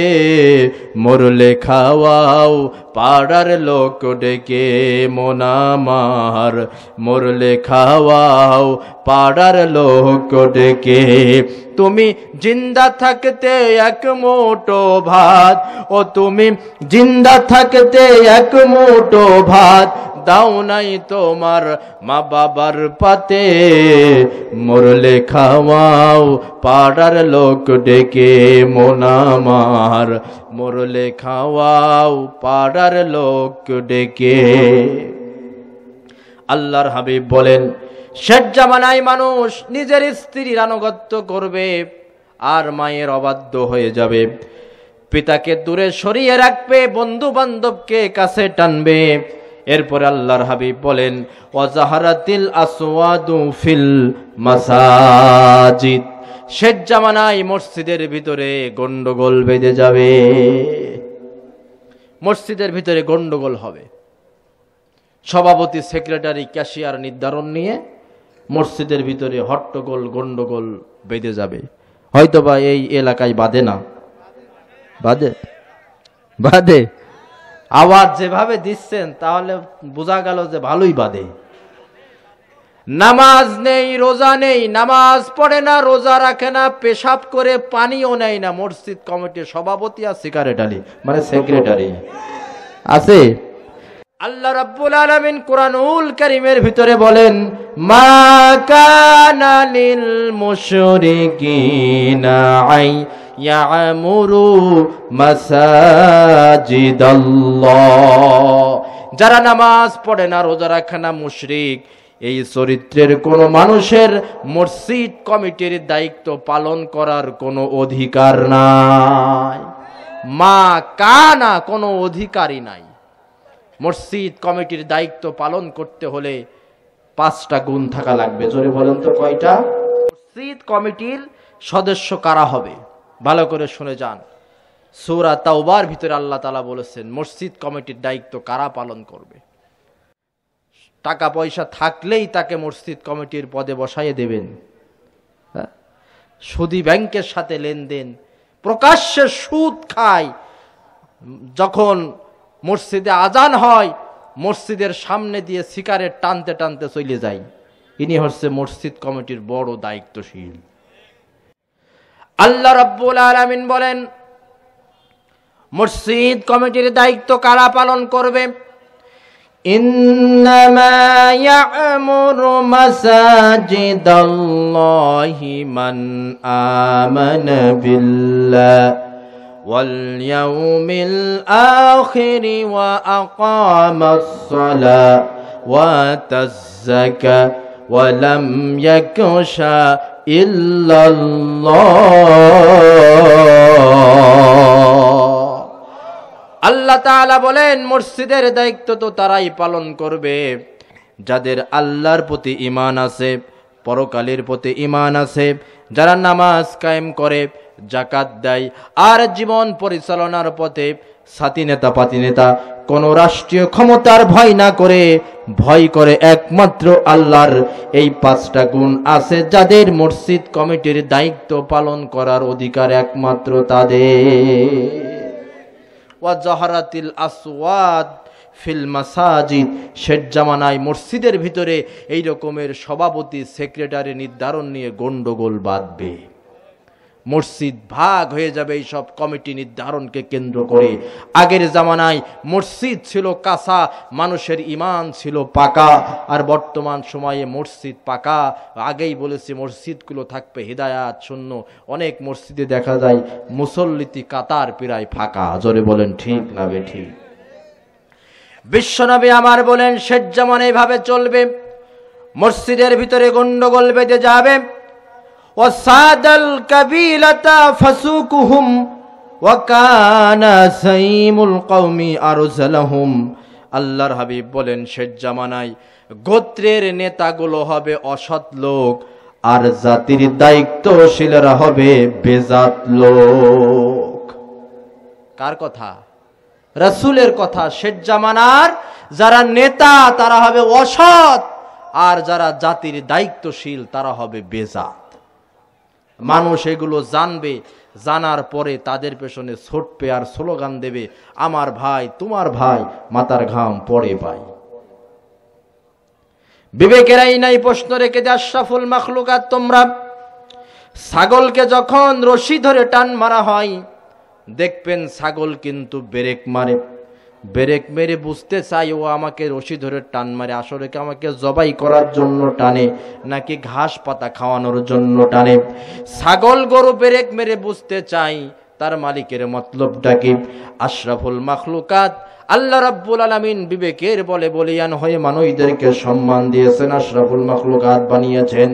মরলে খাওয়াও পাড়ার লোক ডেকে মন আমার, মরলে খাওয়াও পাড়ার লোক ডেকে। তুমি জিন্দা থাকতে এক মুঠো ভাত, ও তুমি জিন্দা থাকতে এক মুঠো ভাত দাও নাই তোমার মা বাবার পাতে, মরলে খাওয়াও পাড়ার লোক ডেকে মন আমার, মরলে খাওয়াও পাড়ার লোক ডেকে। আল্লাহর হাবিব বলেন, শেষ জামানায় মানুষ নিজের স্ত্রীর আনুগত্য করবে আর মায়ের অবাধ্য হয়ে যাবে, পিতাকে দূরে সরিয়ে রাখবে, বন্ধু বান্ধবকে কাছে টানবে। এরপরে আল্লাহর হাবিব বলেন, ওয়াজাহারাতিল আসওয়াদু ফিল মাসাজিদ, শেষ জামানায় মসজিদের ভিতরে গন্ডগোল বেঁধে যাবে, মসজিদের ভিতরে গন্ডগোল হবে। সভাপতি, সেক্রেটারি, ক্যাশিয়ার নির্ধারণ নিয়ে মসজিদের ভিতরে হট্টগোল গন্ডগোল বেঁধে যাবে। হয়তোবা এই এলাকায় বাঁধে না, বাঁধে বাঁধে, আওয়াজ যেভাবে দিচ্ছেন তাহলে বোঝা গেল যে ভালোই বাঁধে। নামাজ নেই, রোজা নেই, নামাজ পড়ে না, রোজা রাখে না, পেশাব করে পানিও নেয় না, মসজিদ কমিটির সভাপতি আর সেক্রেটারি মানে সেক্রেটারি আছে। আল্লাহ রাব্বুল আলামিন কুরআনুল কারীমের ভিতরে বলেন, মা কানা লিল মুশরিকিনা আই ইয়ামুরু মাসাজিদাল্লাহ, যারা নামাজ পড়ে না, রোজা রাখে না, মুশরিক, এই চরিত্রের কোন মানুষের মসজিদ কমিটির দায়িত্ব পালন করার কোনো অধিকার নাই। মা কানা, কোনো অধিকারই নাই। মসজিদ কমিটির দায়িত্ব পালন করতে হলে 5টা গুণ থাকা লাগবে। জোরে বলেন তো কয়টা? মসজিদ কমিটির সদস্য কারা হবে? ভালো করে শুনে যান। সূরা তাওবার ভিতরে আল্লাহ তাআলা বলেছেন মসজিদ কমিটির দায়িত্ব কারা পালন করবে। টাকা পয়সা থাকলেই তাকে মসজিদ কমিটির পদে বসাইয়ে দেবেন। সুদী ব্যাংকের সাথে লেনদেন, প্রকাশ্যে সুদ খায়, যখন মসজিদে আজান হয় মসজিদের সামনে দিয়ে সিগারেট টানতে টানতে চলে যায়, ইনি হচ্ছে মসজিদ কমিটির বড় দায়িত্বশীল। আল্লাহ রাব্বুল আলামিন বলেন মসজিদ কমিটির দায়িত্ব কারা পালন করবে? ইন্নামা ইয়া'মুরু মাসাজিদাল্লাহি মান আমানা বিল্লাহ واليوم الآخر وأقام الصلاة وآتى الزكاة ولم يخش إلا الله। আল্লাহ তাআলা বলেন মসজিদের দায়িত্ব তো তারাই পালন করবে যাদের আল্লাহর প্রতি ঈমান আছে, পরকালের প্রতি ঈমান আছে, যারা নামাজ কায়েম করে, যাকাত দেয়, আর জীবন পরিচালনার পথে সাথী নেতা পাতি নেতা কোন রাষ্ট্রীয় ক্ষমতার ভয় না করে, ভয় করে একমাত্র আল্লাহর। এই 5টা গুণ আছে যাদের মসজিদ কমিটির দায়িত্ব পালন করার অধিকার একমাত্র তাদের। ওয়াজাহারাতিল আসওয়াদ ফিল মাসাজিদ, শেষ জামানায় মসজিদের ভিতরে এই রকমের সভাপতি সেক্রেটারি নির্ধারণ নিয়ে গন্ডগোল বাঁধবে। মসজিদ ভাগ হয়ে যাবে এই সব কমিটি নির্ধারণকে কেন্দ্র করে। আগের জামানায় মসজিদ ছিল কাঁচা, মানুষের ঈমান ছিল পাকা, আর বর্তমান সময়ে মসজিদ পাকা। আগেই বলেছি মসজিদগুলো থাকবে হিদায়াত শূন্য। অনেক মসজিদে দেখা যায় মুসল্লিতি কাতার প্রায় ফাঁকা। জোরে বলেন ঠিক না বেঠিক? বিশ্বনবী আমার বলেন শেষ জামানায় এভাবে চলবে, মসজিদের ভিতরে গন্ডগোল বেঁধে যাবে। ওয়াসাদাল কাবিলাতা ফাসুকুহুম ওয়া কানা সাইমুল কওমি আরসালাহুম। আল্লাহর হাবিব বলেন শেষ জামানায় গোত্রের নেতাগুলো হবে অসৎ লোক, আর জাতির দায়িত্বশীলরা হবে বেজাত লোক। কার কথা? রাসূলের কথা। শেষ জামানার যারা নেতা তারা হবে অসৎ, আর যারা জাতির দায়িত্বশীল তারা হবে বেজাত। মানুষ এগুলো জানবে, জানার পরে তাদের পেছনে ছুটবে আর স্লোগান দেবে, আমার ভাই তোমার ভাই, মাথার ঘাম পড়ে ভাই। বিবেকেরাই নাই প্রশ্ন রেখে দে আশরাফুল মাখলুকাত, তোমরা ছাগলকে যখন রশি ধরে টান মারা হয় দেখবেন ছাগল কিন্তু ব্রেক মারে, ব্রেক মেরে বুঝতে চাই ও আমাকে রশি ধরে টান মারে, আসলে কি আমাকে জবাই করার জন্য টানে নাকি ঘাস পাতা খাওয়ানোর জন্য টানে। ছাগল গরু ব্রেক মেরে বুঝতে চাই তার মালিকের মতলবটা কি। আশরাফুল মাখলুকাত আল্লাহ রাব্বুল আলামিন বিবেকের বলে বলিয়ান হয়ে মানুষদেরকে সম্মান দিয়েছেন, আশরাফুল মাখলুকাত বানিয়েছেন।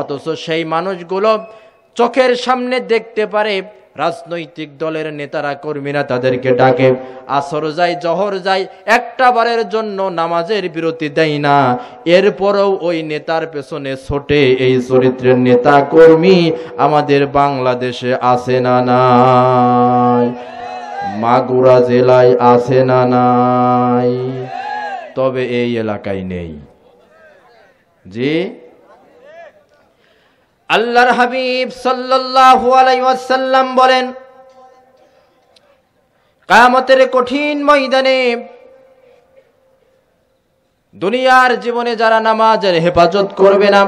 অথচ সেই মানুষগুলো চোখের সামনে দেখতে পারে রাজনৈতিক দলের নেতারা কর্মীরা তাদেরকে ডাকে, আসর যায় জহর যায়, একটা বারের জন্য নামাজের বিরতি দেয় না। এরপরেও ওই নেতার পেছনে ছোটে। এই চরিত্রের নেতা কর্মী আমাদের বাংলাদেশে আছে না নাই? মাগুরা জেলায় আছে না নাই? তবে এই এলাকায় নেই। জি, আল্লাহর হাবিব সাল্লাল্লাহু আলাইহি ওয়াসাল্লাম বলেন, কিয়ামতের কঠিন ময়দানে দুনিয়ার জীবনে যারা নামাজের হেফাজত করবে না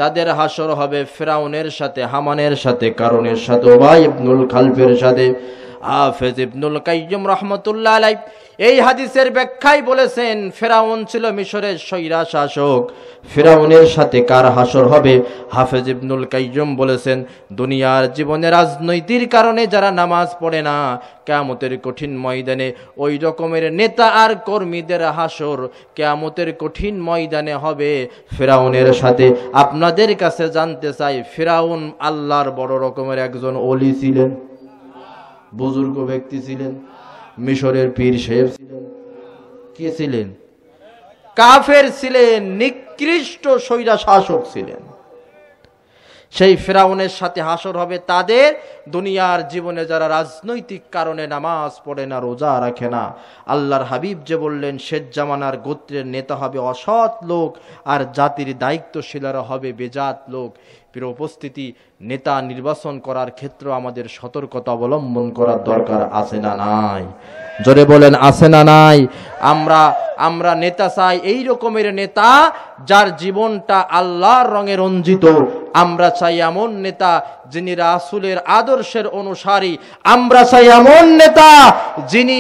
তাদের হাসর হবে ফিরাউনের সাথে, হামানের সাথে, কারুনের সাথে, উবাই ইবনুল খালফের সাথে। হাফেজ ইবনুল কাইয়্যিম রাহমাতুল্লাহ আলাইহি এই হাদিসের ব্যাখ্যায় বলেছেন, ফিরাউন ছিল মিশরের স্বৈরা শাসক, ফিরাউনের সাথে কার হাসর হবে? হাফেজ ইবনুল কাইয়্যিম বলেছেন, দুনিয়ার জীবনে রাজনৈতিক কারণে যারা নামাজ পড়ে না কিয়ামতের কঠিন ময়দানে ওই রকমের নেতা আর কর্মীদের হাসর কিয়ামতের কঠিন ময়দানে হবে ফিরাউনের সাথে। আপনাদের কাছে জানতে চাই, ফিরাউন আল্লাহর বড় রকমের একজন ওলি ছিলেন, বুজুর্গ ব্যক্তি ছিলেন, মিশরের পীর সাহেব ছিলেন, কে ছিলেন? কাফের ছিলেন, নিকৃষ্ট স্বৈরা শাসক ছিলেন। সেই ফিরাউনের সাথে হাসর হবে তাদের, দুনিয়ার জীবনে যারা রাজনৈতিক কারণে নামাজ পড়ে না, রোজা রাখে না। আল্লাহর হাবিব যে বললেন শেষ জামানার গোত্রের নেতা হবে অসৎ লোক আর জাতির দায়িত্বশীলরা হবে বেজাত লোক। প্রিয় উপস্থিতি, নেতা নির্বাচন করার ক্ষেত্রে আমাদের সতর্কতা অবলম্বন করার দরকার আছে না নাই? জোরে বলেন, আছে না নাই? আমরা নেতা চাই এই রকমের নেতা যার জীবনটা আল্লাহর রঙে রঞ্জিত। আমরা চাই এমন নেতা যিনি রাসূলের আদর্শের অনুসারী। আমরা চাই এমন নেতা যিনি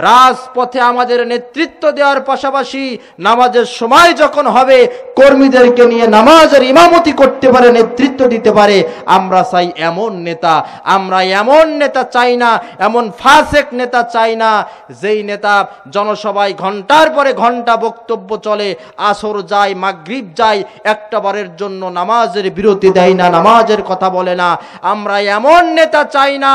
রাজপথে আমাদের নেতৃত্ব দেওয়ার পাশাপাশি নামাজের সময় যখন হবে কর্মীদেরকে নিয়ে নামাজের ইমামতি করতে পারে, নেতৃত্ব দিতে পারে। আমরা চাই এমন নেতা। আমরা এমন নেতা চাই না, এমন ফাসেক নেতা চাই না যেই নেতা জনসভায় ঘন্টার পরে ঘন্টা বক্তব্য চলে, আসর যায়, মাগরিব যায়, একটা বারের জন্য নামাজের বিরতি দেয় না, নামাজের কথা বলে না। আমরা এমন নেতা চাই না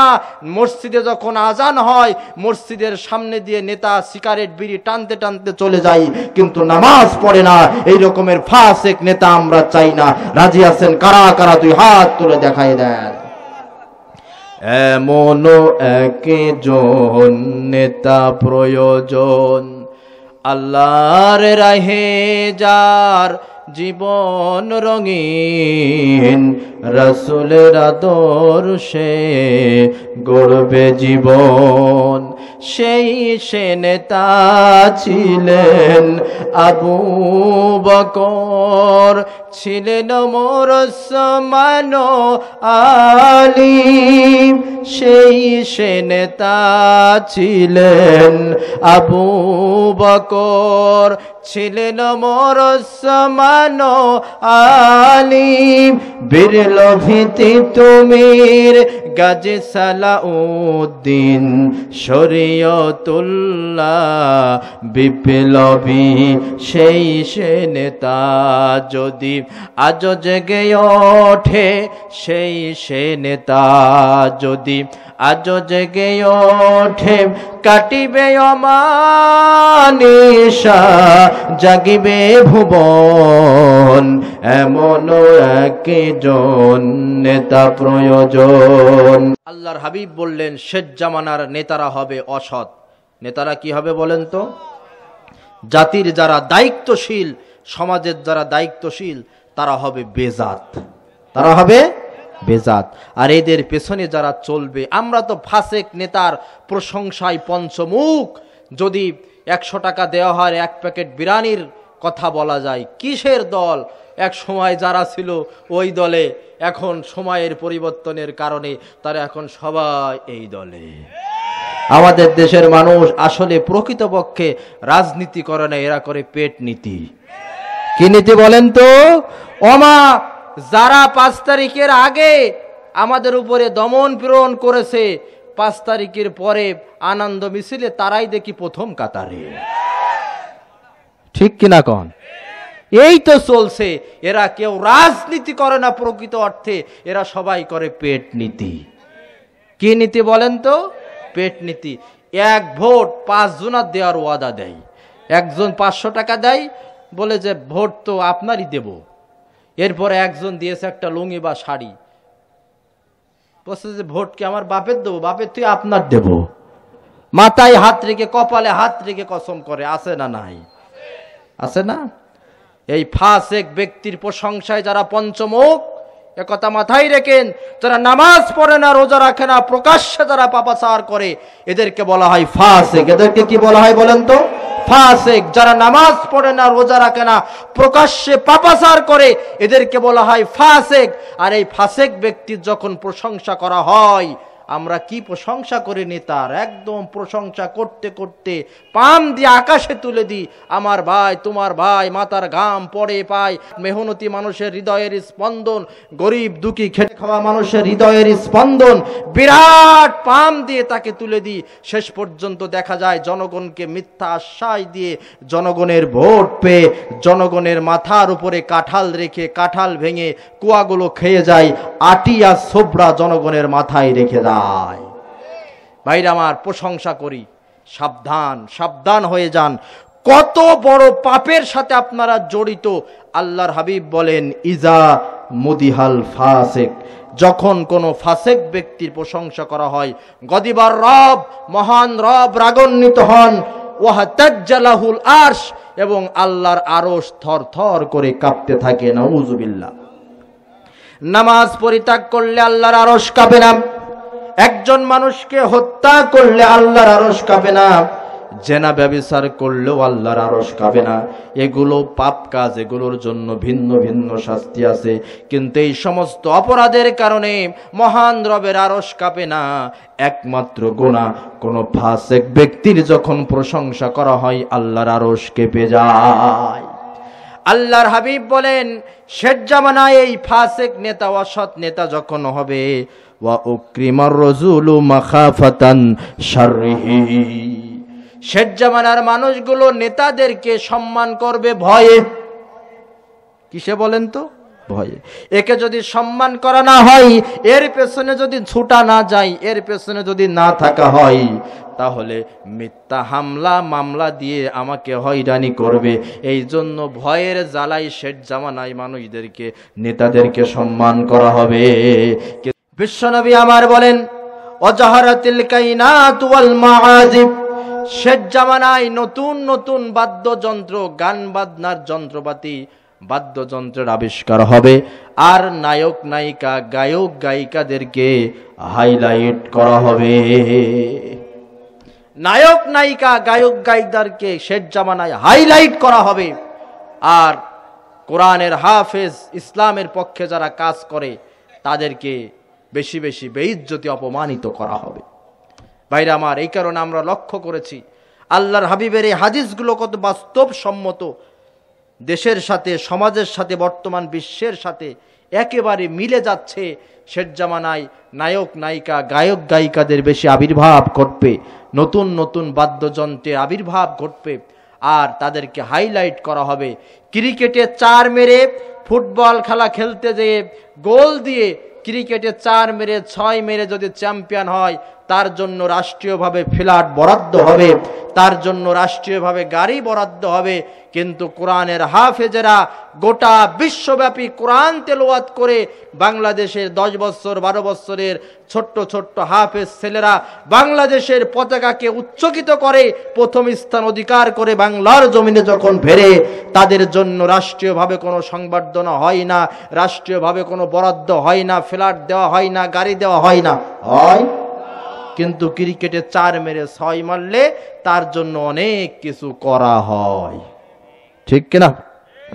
মসজিদে যখন আজান হয় মসজিদের সামনে দিয়ে নেতা সিগারেট বিড়ি টানতে টানতে চলে যায় কিন্তু নামাজ পড়ে না। এই রকমের ফাসেক নেতা আমরা চাই না। রাজি আছেন কারা কারা? দুই হাত তুলে দেখাই দেন। এমন একজন নেতা প্রয়োজন, আল্লাহর রাহে যার জীবন রঙিন, রাসূলের আদর্শে গড়বে জীবন। সেই সে নেতা ছিলেন আবু বকর, ছিলেন ওমর, ওসমান, আলী। সেই সে নেতা ছিলেন আবু বকর, ছিলেন ওমর, ওসমান, আলী। বীর লোভিতি তুমির গাজী সালাউদ্দিন, শরীয়তুল্লাহ বিপ্লবী। সেই সে নেতা যদি আজ জেগে ওঠে, সেই সে নেতা যদি আজ জেগে ওঠে, কাটিবে অমানিশা, জাগিবে ভুবন। এমন একজন নেতা প্রয়োজন। আল্লাহর হাবিব বললেন শেষ জামানার নেতারা হবে অসৎ। নেতারা কি হবে বলেন তো? জাতির যারা দায়িত্বশীল, সমাজের যারা দায়িত্বশীল তারা হবে বেজাত, তারা হবে বেজাত। আর এদের পেছনে যারা চলবে, আমরা তো ফাসেক নেতার প্রশংসায় পঞ্চমুখ। যদি 100 টাকা দেওয়া হয় এক প্যাকেট বিরিয়ানির কথা বলা যায়। কিসের দল? এক সময় যারা ছিল ওই দলে, এখন সময়ের পরিবর্তনের কারণে তারা এখন সবাই এই দলে। আমাদের দেশের মানুষ আসলে প্রকৃতপক্ষে রাজনীতি করে না, এরা করে পেট নীতি। কি নীতি বলেন তো? ওমা, যারা 5 তারিখের আগে আমাদের উপরে দমন পীড়ন করেছে, 5 তারিখের পরে আনন্দ মিছিলে তারাই দেখি প্রথম কাতারে। ঠিক কিনা কন? এই তো চলছে। এরা কেউ রাজনীতি করে না প্রকৃত অর্থে, এরা সবাই করে পেট নীতি। কি নীতি বলেন তো? পেট নীতি। 1 ভোট 5 জনের দেওয়ার ওয়াদা দেয়। একজন 500 টাকা দেয়, বলে যে ভোট তো আপনারই দেব। এরপরে একজন দিয়েছে একটা লুঙ্গি বা শাড়ি, বলছে যে ভোট কি আমার বাপের দেবো? বাপের তুই আপনার দেব। মাথায় হাত রেখে, কপালে হাত রেখে কসম করে। আছে না নাই? আছে না? এই ফাসেক ব্যক্তির প্রশংসায় যারা পঞ্চমুখ, একথা মাথায় রেখেন। যারা নামাজ পড়ে না, রোজা রাখে না, প্রকাশ্যে যারা পাপাচার করে, এদেরকে বলা হয় ফাসেক। এদেরকে কি বলা হয় বলেন তো? ফাসেক। যারা নামাজ পড়ে না, রোজা রাখে না, প্রকাশ্যে পাপাচার করে, এদেরকে বলা হয় ফাসেক। আর এই ফাসেক ব্যক্তির যখন প্রশংসা করা হয়, আমরা কি প্রশংসা করি নেতার, একদম প্রশংসা করতে করতে পাম দিয়ে আকাশে তুলে দিই। আমার ভাই, তোমার ভাই, মাথার ঘাম পড়ে পায়, মেহনতি মানুষের হৃদয়ের স্পন্দন, গরিব দুঃখী খেটে খাওয়া মানুষের হৃদয়ের স্পন্দন, বিরাট পাম দিয়ে তাকে তুলে দিই। শেষ পর্যন্ত দেখা যায় জনগণকে মিথ্যা আশ্বাস দিয়ে, জনগণের ভোট পেয়ে, জনগণের মাথার উপরে কাঁঠাল রেখে, কাঁঠাল ভেঙে কুয়াগুলো খেয়ে যায়, আটিয়া সোবরা জনগণের মাথায় রেখে দেয়। ভাইরা আমার, প্রশংসা করি, সাবধান, সাবধান হয়ে যান। কত বড় পাপের সাথে আপনারা জড়িত। আল্লাহর হাবিব বলেন, ইজা মুদিহাল ফাসেক, যখন কোন ফাসেক ব্যক্তির প্রশংসা করা হয়, গদিবার রব, মহান রব রাগান্বিত হন, ওয়াহতাজ্জালাহুল আরশ, এবং আল্লাহর আরশ থরথর করে কাঁপতে থাকে। নাউযুবিল্লাহ। নামাজ পরিত্যাগ করলে আল্লাহর আরশ কাঁপে না। একজন মানুষকে হত্যা করলে আল্লাহর আরশ কাঁপে না। জেনা ব্যভিচার করলেও আল্লাহর আরশ কাঁপে না। এগুলো পাপ কাজ, এগুলোর জন্য ভিন্ন ভিন্ন শাস্তি আছে। কিন্তু এই সমস্ত অপরাধের কারণে মহান রবের আরশ কাঁপে না। একমাত্র গুনাহ, কোন ফাসেক ব্যক্তির যখন প্রশংসা করা হয়, আল্লাহর আরশ কেঁপে যায়। আল্লাহর হাবিব বলেন, শেষ জামানায় এই ফাসেক নেতা, অসৎ নেতা যখন হবে, ওয়া উকরিমার রাজুলু মাখাফাতান শাররিহি, শেষ জামানার মানুষগুলো নেতাদেরকে সম্মান করবে ভয়ে। কিসে বলেন তো? ভয়ে। একে যদি সম্মান করা না হয়, এর পেছনে যদি ছুটা না যায়, এর পেছনে যদি না থাকা হয়, তাহলে মিথ্যা হামলা মামলা দিয়ে আমাকে হয়রানি করবে। এই জন্য ভয়ের জ্বালাই শেষ জামানায় মানুষদেরকে, নেতাদেরকে সম্মান করা হবে। বিশ্বনবী আমার বলেন, অজাহারাতিল কাইনাত ওয়াল মাআজিব, শেষ জামানায় নতুন নতুন বাদ্যযন্ত্র, গান বাজনার যন্ত্রপাতি, বাদ্যযন্ত্রের আবিষ্কার হবে। আর নায়ক নায়িকা, গায়ক গায়িকাদেরকে হাইলাইট করা হবে। নায়ক নায়িকা, গায়ক গায়িকাদেরকে শেষ জামানায় হাইলাইট করা হবে। আর কোরআনের হাফেজ, ইসলামের পক্ষে যারা কাজ করে, তাদেরকে বেশি বেশি বেইজ্জতি, অপমানিত করা হবে। ভাইরা আমার, এই কারণে আমরা লক্ষ্য করেছি আল্লাহর হাবিবের এই হাদিসগুলো কত বাস্তবসম্মত, দেশের সাথে, সমাজের সাথে, বর্তমান বিশ্বের সাথে একেবারে মিলে যাচ্ছে। শেষ জামানায় নায়ক নায়িকা, গায়ক গায়িকাদের বেশি আবির্ভাব ঘটবে, নতুন নতুন বাদ্যযন্ত্রের আবির্ভাব ঘটবে, আর তাদেরকে হাইলাইট করা হবে। ক্রিকেটে 4 মেরে, ফুটবল খেলা খেলতে যেয়ে গোল দিয়ে, ক্রিকেটে 4 মেরে 6 মেরে যদি চ্যাম্পিয়ন হয়, তার জন্য রাষ্ট্রীয়ভাবে ফ্ল্যাট বরাদ্দ হবে, তার জন্য রাষ্ট্রীয়ভাবে গাড়ি বরাদ্দ হবে। কিন্তু কোরআনের হাফেজেরা গোটা বিশ্বব্যাপী কোরআন তেলাওয়াত করে, বাংলাদেশের 10 বছর 12 বছরের ছোট্ট ছোট্ট হাফেজ ছেলেরা বাংলাদেশের পতাকাকে উচ্চকিত করে, প্রথম স্থান অধিকার করে বাংলার জমিনে যখন ফেরে, তাদের জন্য রাষ্ট্রীয়ভাবে কোনো সংবর্ধনা হয় না, রাষ্ট্রীয়ভাবে কোনো বরাদ্দ হয় না, ফ্ল্যাট দেওয়া হয় না, গাড়ি দেওয়া হয় না। হয় কিন্তু ক্রিকেটে 4 মেরে 6 মারলে তার জন্য অনেক কিছু করা হয়। ঠিক কিনা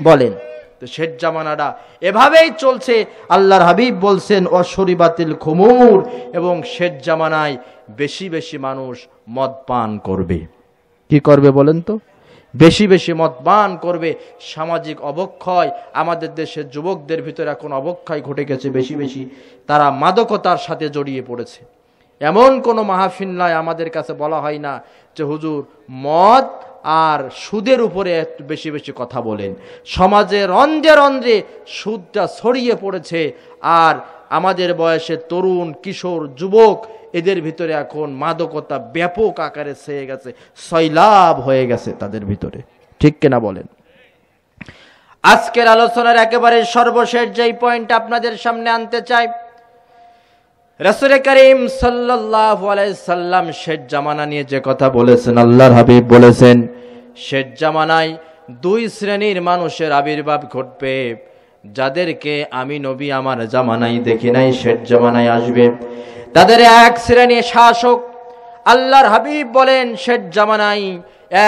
বলেন? তো শেষ জামানাটা এভাবেই চলছে। আল্লাহর হাবিব বলছেন অশরিবাতিল খুমুর, এবং শেষ জামানায় বেশি বেশি মানুষ মদ পান করবে। কি করবে বলেন তো? বেশি বেশি মদ পান করবে। সামাজিক অবক্ষয়, আমাদের দেশের যুবকদের ভিতরে এখন অবক্ষয় ঘটে গেছে বেশি বেশি, তারা মাদকতার সাথে জড়িয়ে পড়েছে। এমন কোনো মাহফিল নাই আমাদের কাছে বলা হয় না যে হুজুর মদ আর সুদের উপরে বেশি বেশি কথা বলেন। সমাজে রন্ধ্রে রন্ধ্রে সুদটা ছড়িয়ে পড়েছে, আর আমাদের বয়সে তরুণ, কিশোর, যুবক এদের ভিতরে এখন মাদকতা ব্যাপক আকারে ছেয়ে গেছে, সয়লাভ হয়ে গেছে তাদের ভিতরে। ঠিক কিনা বলেন? আজকের আলোচনার একেবারে সর্বশেষ যেই পয়েন্ট আপনাদের সামনে আনতে চাই, রাসূল করিম সাল্লাল্লাহু আলাইহি সাল্লাম শেষ জামানা নিয়ে যে কথা বলেছেন, আল্লাহর হাবিব বলেছেন শেষ জামানায় দুই শ্রেণীর মানুষের আবির্ভাব ঘটবে, যাদেরকে আমি নবী আমার জামানায় দেখি নাই, শেষ জামানায় আসবে। তাদের এক শ্রেণীর শাসক, আল্লাহর হাবিব বলেন শেষ জামানায়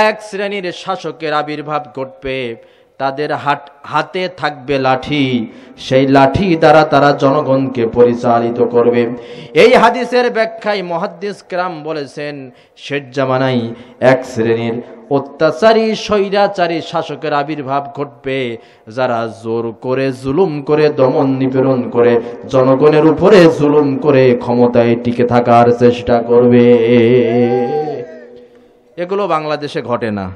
এক শ্রেণীর শাসকের আবির্ভাব ঘটবে, তাদের হাতে থাকবে লাঠি, সেই লাঠি দ্বারা তারা জনগণকে পরিচালিত করবে। এই হাদিসের ব্যাখ্যায় মুহাদ্দিস কেরাম বলেছেন শেষ জামানায় এক শ্রেণীর অত্যাচারী স্বৈরাচারী শাসকের আবির্ভাব ঘটবে, যারা জোর করে, জুলুম করে, দমন নিপীড়ন করে, জনগণের উপরে জুলুম করে ক্ষমতায় টিকে থাকার চেষ্টা করবে। এগুলো বাংলাদেশে ঘটে না?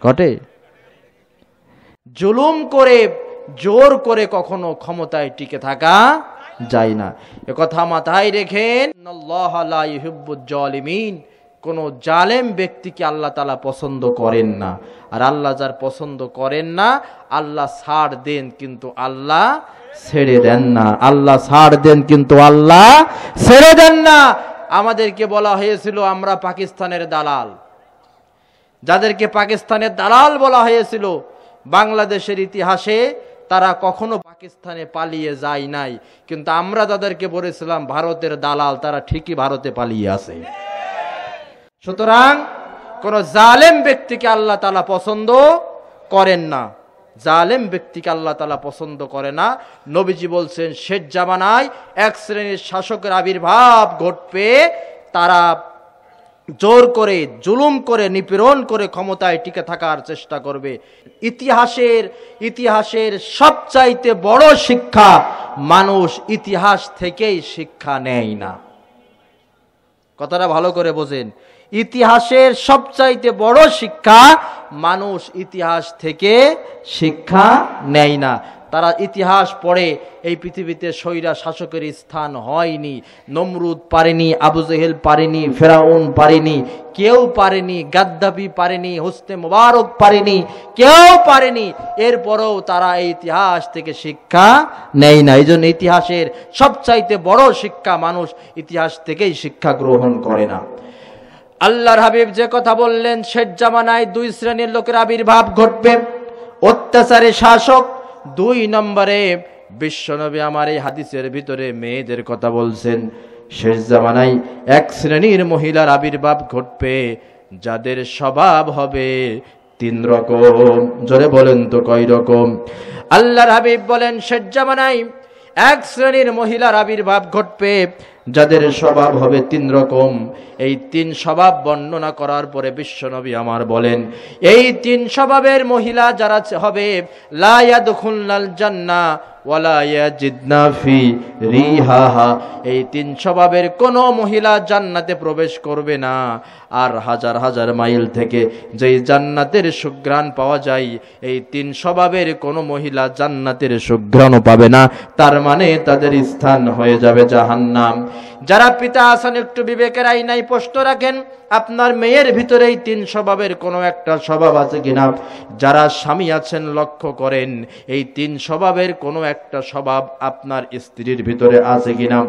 ঘটে? জুলুম করে, জোর করে কখনো ক্ষমতায় টিকে থাকা যায় না। একথা মাথায় রেখেন, আল্লাহু লা ইউহিব্বুজ জালিমিন, কোন জালেম ব্যক্তিকে আল্লাহ তাআলা পছন্দ করেন না। আর আল্লাহ যার পছন্দ করেন না, আল্লাহ ছাড় দেন কিন্তু আল্লাহ ছেড়ে দেন না। আল্লাহ ছাড় দেন কিন্তু আল্লাহ ছেড়ে দেন না। আমাদেরকে বলা হয়েছিল আমরা পাকিস্তানের দালাল। যাদেরকে পাকিস্তানের দালাল বলা হয়েছিল, বাংলাদেশের ইতিহাসে তারা কখনো পাকিস্তানে পালিয়ে যায় নাই, কিন্তু আমরা তাদেরকে বলেছিলাম ভারতের দালাল, তারা ঠিকই ভারতে পালিয়ে আছে। সুতরাং কোন জালেম ব্যক্তিকে আল্লাহ তাআলা পছন্দ করেন না, জালেম ব্যক্তিকে আল্লাহ তাআলা পছন্দ করে না। নবীজি বলছেন শেষ জামানায় এক শ্রেণীর শাসকের আবির্ভাব ঘটবে, তারা জোর করে, জুলুম করে, নিপীড়ন করে ক্ষমতায় টিকে থাকার চেষ্টা করবে। ইতিহাসের সবচাইতে বড় শিক্ষা, মানুষ ইতিহাস থেকেই শিক্ষা নেয় না। কথাটা ভালো করে বোঝেন। ইতিহাসের সবচাইতে বড় শিক্ষা, মানুষ ইতিহাস থেকে শিক্ষা নেয় না। তারা ইতিহাস পড়ে এই পৃথিবীতে স্বৈরা শাসকের স্থান হয়নি। নমরুদ পারেনি, আবু জেহেল পারেনি, ফেরাউন পারেনি, কেউ পারেনি, গাদ্দাফি পারেনি, হোসনে মোবারক পারেনি, কেউ পারেনি। এরপরেও তারা এই ইতিহাস থেকে শিক্ষা নেয় না। এই জন্য ইতিহাসের সবচাইতে বড় শিক্ষা, মানুষ ইতিহাস থেকেই শিক্ষা গ্রহণ করে না। আল্লাহর হাবিব যে কথা বললেন শেষ জামানায় দুই শ্রেণীর লোকের আবির্ভাব ঘটবে, অত্যাচারী শাসক। দুই নম্বরে বিশ্বনবী আমার এই হাদিসের ভিতরে মেয়েদের কথা বলছেন। শেষ জামানায় এক শ্রেণীর মহিলার আবির্ভাব ঘটবে, যাদের স্বভাব হবে তিন রকম। জোরে বলেন তো কয় রকম? আল্লাহর হাবিব বলেন শেষ জামানায় এক শ্রেণীর মহিলার আবির্ভাব ঘটবে, যাদের স্বভাব হবে তিন রকম। এই তিন স্বভাব বর্ণনা করার পরে বিশ্বনবী আমার বলেন, এই তিন স্বভাবের মহিলা যারা হবে, লা ইয়াদখুলনাল জান্নাহ ওয়ালা ইয়াজিদনা ফি রিহাহা, এই তিন স্বভাবের কোন মহিলা জান্নাতে প্রবেশ করবে না। আর হাজার হাজার মাইল থেকে যেই জান্নাতের সুঘ্রাণ পাওয়া যায়, এই তিন স্বভাবের কোন মহিলা জান্নাতের সুঘ্রাণও পাবে না। তার মানে তাদের স্থান হয়ে যাবে জাহান্নাম। যারা পিতা আছেন একটু বিবেকের আইনায় প্রশ্ন রাখেন, আপনার মেয়ের ভিতরে এই তিন স্বভাবের কোনো একটা স্বভাব আছে কিনা? যারা স্বামী আছেন লক্ষ্য করেন, এই তিন স্বভাবের কোনো একটা স্বভাব আপনার স্ত্রীর ভিতরে আছে কিনা।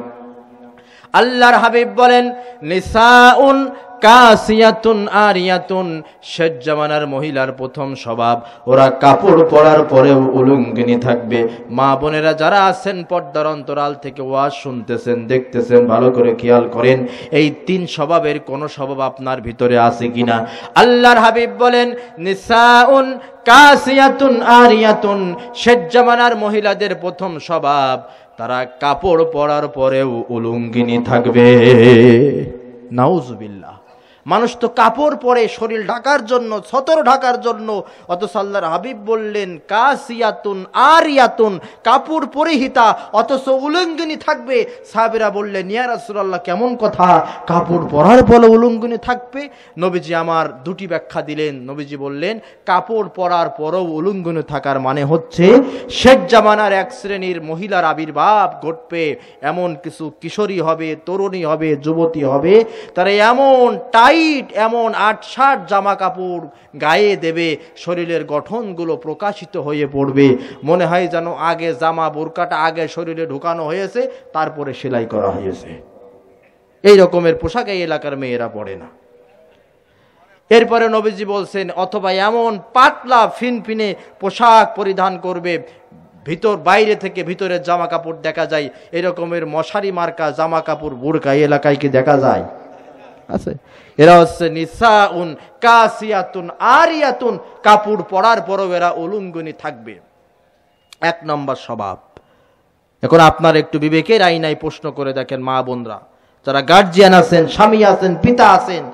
আল্লাহর হাবিব বলেন, নিসাউন কাসিয়াতুন আরিয়াতুন, শেষ জামানার মহিলার প্রথম স্বভাব ওরা কাপড় পরার পরেও উলঙ্গিনী থাকবে। মা বোনেরা যারা আছেন পর্দার অন্তরাল থেকে ওয়াজ শুনতেছেন, দেখতেছেন, ভালো করে খেয়াল করেন এই তিন স্বভাবের কোন স্বভাব আপনার ভিতরে আছে কিনা। আল্লাহর হাবিব বলেন নিসাউন কাসিয়াতুন আরিয়াতুন, শেষ জামানার মহিলাদের প্রথম স্বভাব তারা কাপড় পরার পরেও উলঙ্গিনী থাকবে। নাউজুবিল্লাহ। মানুষ তো কাপড় পরে শরীর ঢাকার জন্য, সতর ঢাকার জন্য, অথচ আল্লাহর হাবিব বললেন কাসিয়াতুন আরিয়াতুন, কাপড় পরিহিতা অথচ উলঙ্গিনী থাকবে। সাহাবীরা বললেন ইয়া রাসূলুল্লাহ কেমন কথা, কাপড় পরার পরে উলঙ্গিনী থাকবে? নবীজি আমার দুটি ব্যাখ্যা দিলেন। নবীজি বললেন কাপড় পরার পরেও উলঙ্গিনী থাকার মানে হচ্ছে শেষ জামানার এক শ্রেণীর মহিলার আবির্ভাব ঘটবে। এমন কিছু কিশোরী হবে, তরুণী হবে, যুবতী হবে, তারা এমন এমন ৮-৬০ জামা কাপড় গায়ে দেবে, শরীরের গঠনগুলো প্রকাশিত হয়ে পড়বে, মনে হয় যেন আগে জামা বোরকাটা আগে শরীরে ঢুকানো হয়েছে তারপরে সেলাই করা হয়েছে। এই রকমের পোশাক এই এলাকার মেয়েরা পরে না। এরপরে নবীজি বলছেন অথবা এমন পাতলা ফিনফিনে পোশাক পরিধান করবে বাইরে থেকে ভিতরের জামা কাপড় দেখা যায়, এরকমের মশারি মার্কা জামা কাপড় বোরকা এই এলাকায় কি দেখা যায়? আছে। এরা হচ্ছে নিসাউন কাসিয়াতুন আরিয়াতুন, কাপড় পরার পরও এরা উলঙ্গিনী থাকবে। এক নম্বর স্বভাব। এখন আপনার একটু বিবেকের আইনায় প্রশ্ন করে দেখেন মা বোনরা, যারা গার্জিয়ান আছেন, স্বামী আছেন, পিতা আছেন,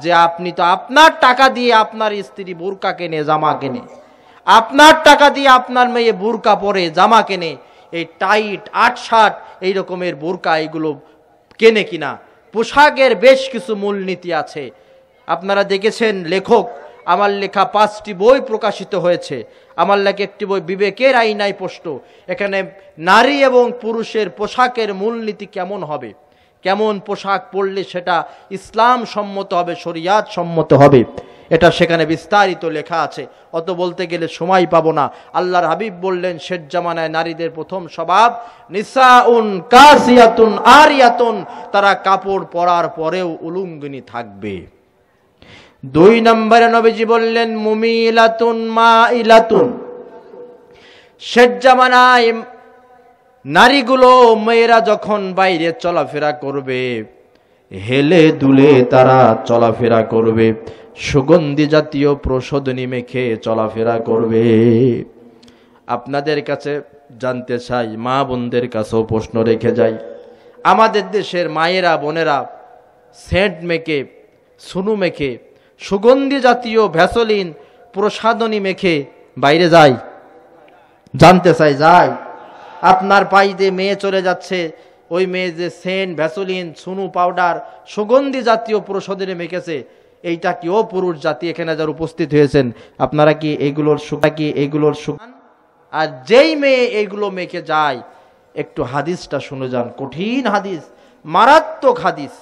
যে আপনি তো আপনার টাকা দিয়ে আপনার স্ত্রী বোরকা কেনে, জামা কেনে, আপনার টাকা দিয়ে আপনার মেয়ে বোরকা পরে, জামা কেনে, এই টাইট ৮-৬০ এই রকমের বোরকা এগুলো কেনে কিনা? পোশাকের বেশ কিছু মূলনীতি আছে। আপনারা দেখেছেন লেখক, আমার লেখা 5টি বই প্রকাশিত হয়েছে। আমার লেখা একটি বই বিবেকের আইনায় প্রশ্ন। এখানে নারী এবং পুরুষের পোশাকের মূলনীতি কেমন হবে, কেমন পোশাক পরলে সেটা ইসলাম সম্মত হবে, শরিয়াত সম্মত হবে, এটা সেখানে বিস্তারিত লেখা আছে। অত বলতে গেলে সময় পাবো না। আল্লাহর হাবিব বললেন শেষ জামানায় নারীদের প্রথম স্বভাব নিসাউন কাসিয়াতুন আরিয়াতুন, তারা কাপড় পরার পরেও উলঙ্গিনী থাকবে। 2 নম্বরে নবীজি বললেন মুমিলাতুন মাইলাতুন, শেষ জামানায় নারীগুলো, মেয়েরা যখন বাইরে চলাফেরা করবে হেলে দুলে তারা চলাফেরা করবে, সুগন্ধি জাতীয় প্রসাধনী মেখে চলাফেরা করবে। আপনাদের কাছে জানতে চাই, মা বোনদের কাছেও প্রশ্ন রেখে যাই, আমাদের দেশের মায়েরা বোনেরা সেন্ট মেখে, সুনু মেখে, সুগন্ধি জাতীয় ভ্যাসলিন প্রসাধনী মেখে বাইরে যায়? জানতে চাই যায়? আপনার পাইতে মেয়ে চলে যাচ্ছে, ওই মেয়ে যে সেন্ট, ভ্যাসলিন, সুনু পাউডার, সুগন্ধি জাতীয় প্রসাধনী মেখেছে, এইটা কি ও পুরুষ জাতি এখানে যারা উপস্থিত হয়েছেন, আপনারা কি এগুলোর সুগান? আর যেই মেয়ে এগুলো মেখে যায়, একটু হাদিসটা শুনে যান, কঠিন হাদিস, মারাত্মক হাদিস।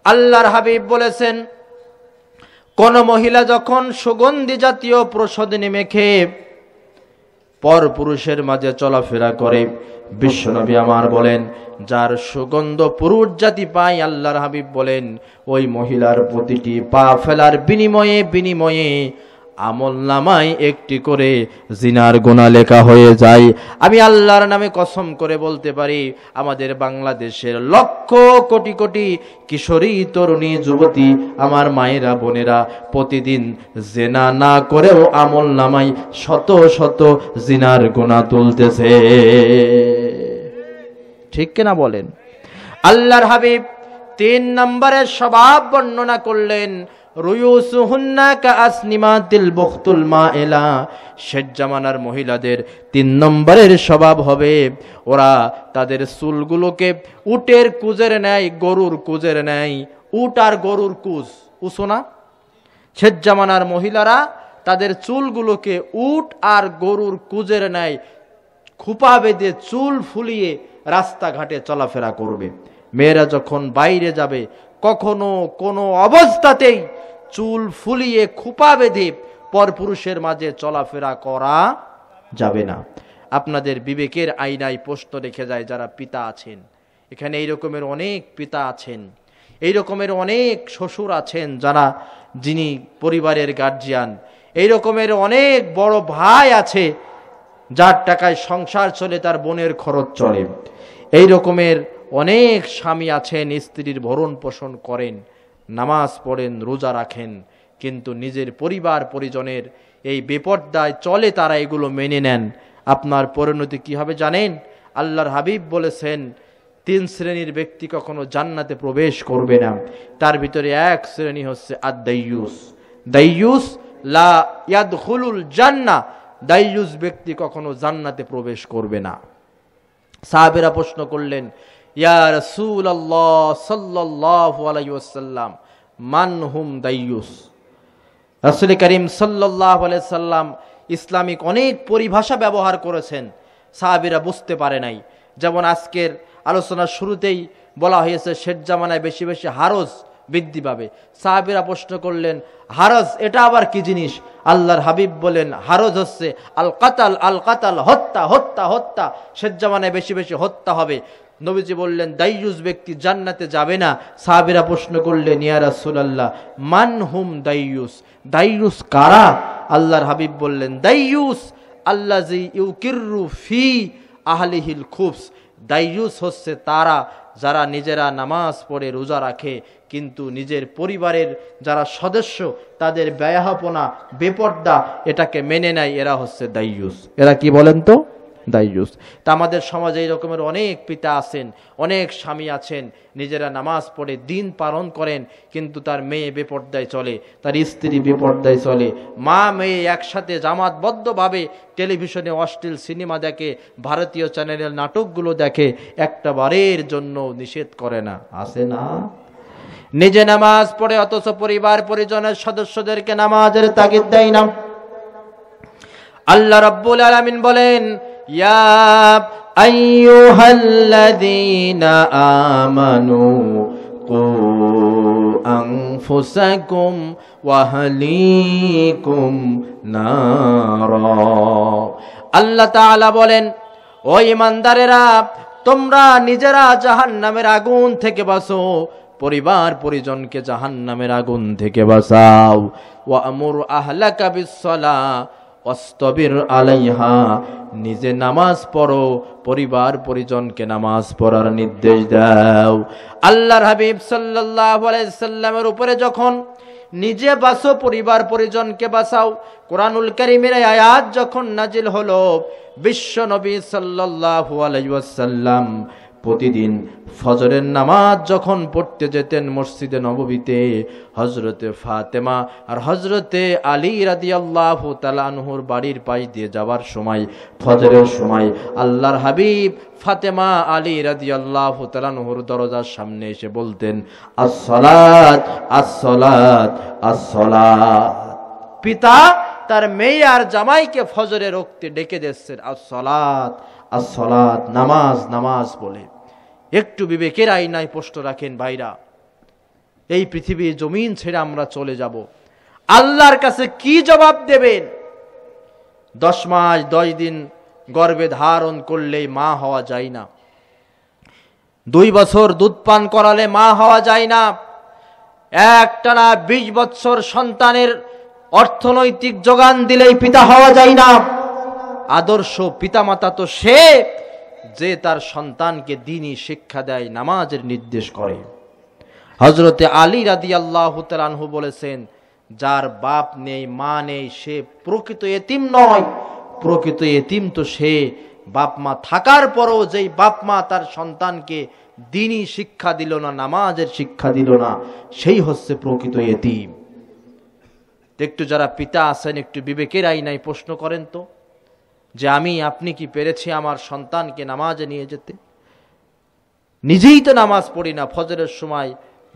আল্লাহর হাবিব বলেছেন কোন মহিলা যখন সুগন্ধি জাতীয় প্রসাধনী মেখে পর পুরুষের মাঝে চলাফেরা করে, বিশ্বনবী আমার বলেন যার সুগন্ধ পুরুষ জাতি পায়, আল্লাহর হাবিব বলেন ওই মহিলার প্রতিটি পা ফেলার বিনিময়ে আমল নামায় একটি করে জিনার গুনাহ লেখা হয়ে যায়। আমি আল্লাহর নামে কসম করে বলতে পারি, আমাদের বাংলাদেশের লক্ষ কোটি কোটি কিশোরী, তরুণী, যুবতী, আমার মায়েরা বোনেরা প্রতিদিন জিনা না করেও আমল নামায় শত শত জিনার গুনাহ তুলতেছে। ঠিক কিনা বলেন? আল্লাহর হাবিব 3 নম্বরের স্বভাব বর্ণনা করলেন রুয়ুসুহুন্না কাআসনিমাতিল বুখতুল মাইলা, শেষ জামানার মহিলাদের 3 নম্বরের স্বভাব হবে ওরা তাদের চুলগুলোকে উটের কুজের ন্যায়, গরুর কুজের ন্যায়। উট আর গরুর কুজ উঁচু না? শেষ জামানার মহিলারা তাদের চুলগুলোকে উট আর গরুর কুজের ন্যায় খোপা বেঁধে চুল ফুলিয়ে রাস্তাঘাটে চলাফেরা করবে। মেয়েরা যখন বাইরে যাবে কখনো কোনো অবস্থাতেই চুল ফুলিয়ে খোপা বেঁধে পরপুরুষের মাঝে চলাফেরা করা যাবে না। আপনাদের বিবেকের আয়নায় প্রশ্ন রেখে যায়, যারা পিতা আছেন, এখানে এই রকমের অনেক পিতা আছেন, এই রকমের অনেক শ্বশুর আছেন যারা যিনি পরিবারের গার্জিয়ান, এই রকমের অনেক বড় ভাই আছে যার টাকায় সংসার চলে, তার বোনের খরচ চলে। এই রকমের অনেক স্বামী আছেন, স্ত্রীর ভরণ পোষণ করেন, নামাজ পড়েন, রোজা রাখেন, কিন্তু নিজের পরিবার পরিজনের এই বেপর্দায় চলে, তারা এগুলো মেনে নেন। আপনার পরিণতি কি হবে জানেন? আল্লাহর হাবিব বলেছেন 3 শ্রেণীর ব্যক্তি কখনো জান্নাতে প্রবেশ করবে না। তার ভিতরে এক শ্রেণী হচ্ছে আদ-দাইয়ুস। দাইয়ুস লা ইয়াদখুলুল জান্নাহ, দাইয়ুস ব্যক্তি কখনো জান্নাতে প্রবেশ করবে না। সাহাবীরা প্রশ্ন করলেন, ইয়া রাসূলুল্লাহ সাল্লাল্লাহু আলাইহি ওয়াসাল্লাম, মান হুম দাইয়ুস? রাসূল করিম সাল্লাল্লাহু আলাইহি সাল্লাম ইসলামিক অনেক পরিভাষা ব্যবহার করেছেন, সাহাবীরা বুঝতে পারে নাই। যেমন আজকের আলোচনার শুরুতেই বলা হয়েছে শেষ জামানায় বেশি বেশি হারজ বৃদ্ধি পাবে। সাহাবীরা প্রশ্ন করলেন, হারজ এটা আবার কি জিনিস? আল্লাহর হাবিব বলেন, হারজ হচ্ছে আল কাতাল, আল কাতাল, হত্যা হত্যা হত্যা। শেষ জামানায় বেশি বেশি হত্যা হবে। নবীজি বললেন দাইয়ুস ব্যক্তি জান্নাতে যাবে না। সাহাবীরা প্রশ্ন করলেন, ইয়া রাসূলুল্লাহ মান হুম দাইয়ুস? দাইয়ুস কারা? আল্লাহর হাবিব বললেন, দাইয়ুস আল্লাযী ইউকিররু ফি আহলিহিল খুবস। দাইয়ুস হচ্ছে তারা যারা নিজেরা নামাজ পড়ে রোজা রাখে, কিন্তু নিজের পরিবারের যারা সদস্য তাদের ব্যয়াপনা বেপর্দা এটাকে মেনে নেয়, এরা হচ্ছে দাইয়ুস। এরা কি বলেন তো? দাইয়ুস। তা আমাদের সমাজে এই রকমের অনেক পিতা আছেন, অনেক স্বামী আছেন, নিজেরা নামাজ পড়ে দিন পালন করেন, কিন্তু তার মেয়ে বেপর্দায় চলে, তার স্ত্রী বেপর্দায় চলে। মা মেয়ে একসাথে জামাতবদ্ধভাবে টেলিভিশনে অশ্লীল সিনেমা দেখে, ভারতীয় চ্যানেলের নাটকগুলো দেখে, একটা বারের জন্য নিষেধ করে না। আছে না? নিজে নামাজ পড়ে অথচ পরিবার পরিজনের সদস্যদেরকে নামাজের তাগিদ দেয় না। আল্লাহ রাব্বুল আলামিন বলেন, ইয়া আইয়ুহাল্লাযীনা আমানু কু আনফুসাকুম ওয়া আহলিকুম নারা। আল্লাহ তাআলা বলেন, ও ঈমানদারেরা, তোমরা নিজেরা জাহান্নামের আগুন থেকে বাঁচো, পরিবার পরিজনকে জাহান্নামের আগুন থেকে বাঁচাও। ওয়া আমুর আহলাকা বিস-সালাহ ওয়াসতাবির আলাইহা, নিজে নামাজ পড়ো, পরিবার পরিজনকে নামাজ পড়ার নির্দেশ দাও। আল্লাহর হাবিব সাল্লাল্লাহু আলাইহি সাল্লামের উপরে যখন নিজে বাঁচো, পরিবার পরিজনকে বাঁচাও, কোরআনুল কারীমের আয়াত যখন নাজিল হলো, বিশ্ব নবী সাল্লাল্লাহু আলাইহি ওয়াসাল্লাম প্রতিদিন ফজরের নামাজ যখন পড়তে যেতেন মসজিদে নববীতে, হযরতে ফাতেমা আর হযরতে আলী রাদিয়াল্লাহু তাআলা আনহুর বাড়ির পাশ দিয়ে যাওয়ার সময়, ফজরের সময় আল্লাহর হাবিব ফাতেমা আলী রাদিয়াল্লাহু তাআলা আনহুর দরজার সামনে এসে বলতেন, আস-সালাত আস-সালাত আস-সালাত। পিতা তার মেয়ে আর জামাইকে ফজরের ওক্তে ডেকে দিচ্ছেন, আস-সালাত আস-সালাত, নামাজ নামাজ বলে। একটু বিবেকের আয়নায় প্রশ্ন রাখেন ভাইরা, এই পৃথিবীর জমিন ছেড়ে আমরা চলে যাব, আল্লাহর কাছে কি জবাব দেবেন? 10 মাস 10 দিন গর্ভে ধারণ করলেই মা হওয়া যায় না, 2 বছর দুধ পান করালে মা হওয়া যায় না, একটানা 20 বছর সন্তানের অর্থনৈতিক যোগান দিলেই পিতা হওয়া যায় না। আদর্শ পিতামাতা তো সে যে তার সন্তানকে দ্বীনি শিক্ষা দেয়, নামাজের নির্দেশ করে। হযরতে আলী রাদিয়াল্লাহু তাআলা আনহু বলেছেন, যার বাপ নেই মা নেই সে প্রকৃত এতিম নয়, প্রকৃত এতিম তো সে বাপ মা থাকার পরও যেই বাপ মা তার সন্তানকে দ্বীনি শিক্ষা দিল না, নামাজের শিক্ষা দিল না, সেই হচ্ছে প্রকৃত এতিম। একটু যারা পিতা আছেন একটু বিবেকের আয়নায় প্রশ্ন করেন তো, যে আমি আপনি কি পেরেছি আমার সন্তানকে নামাজে নিয়ে যেতে? নিজেই তো নামাজ পড়ি না, ফজরের সময়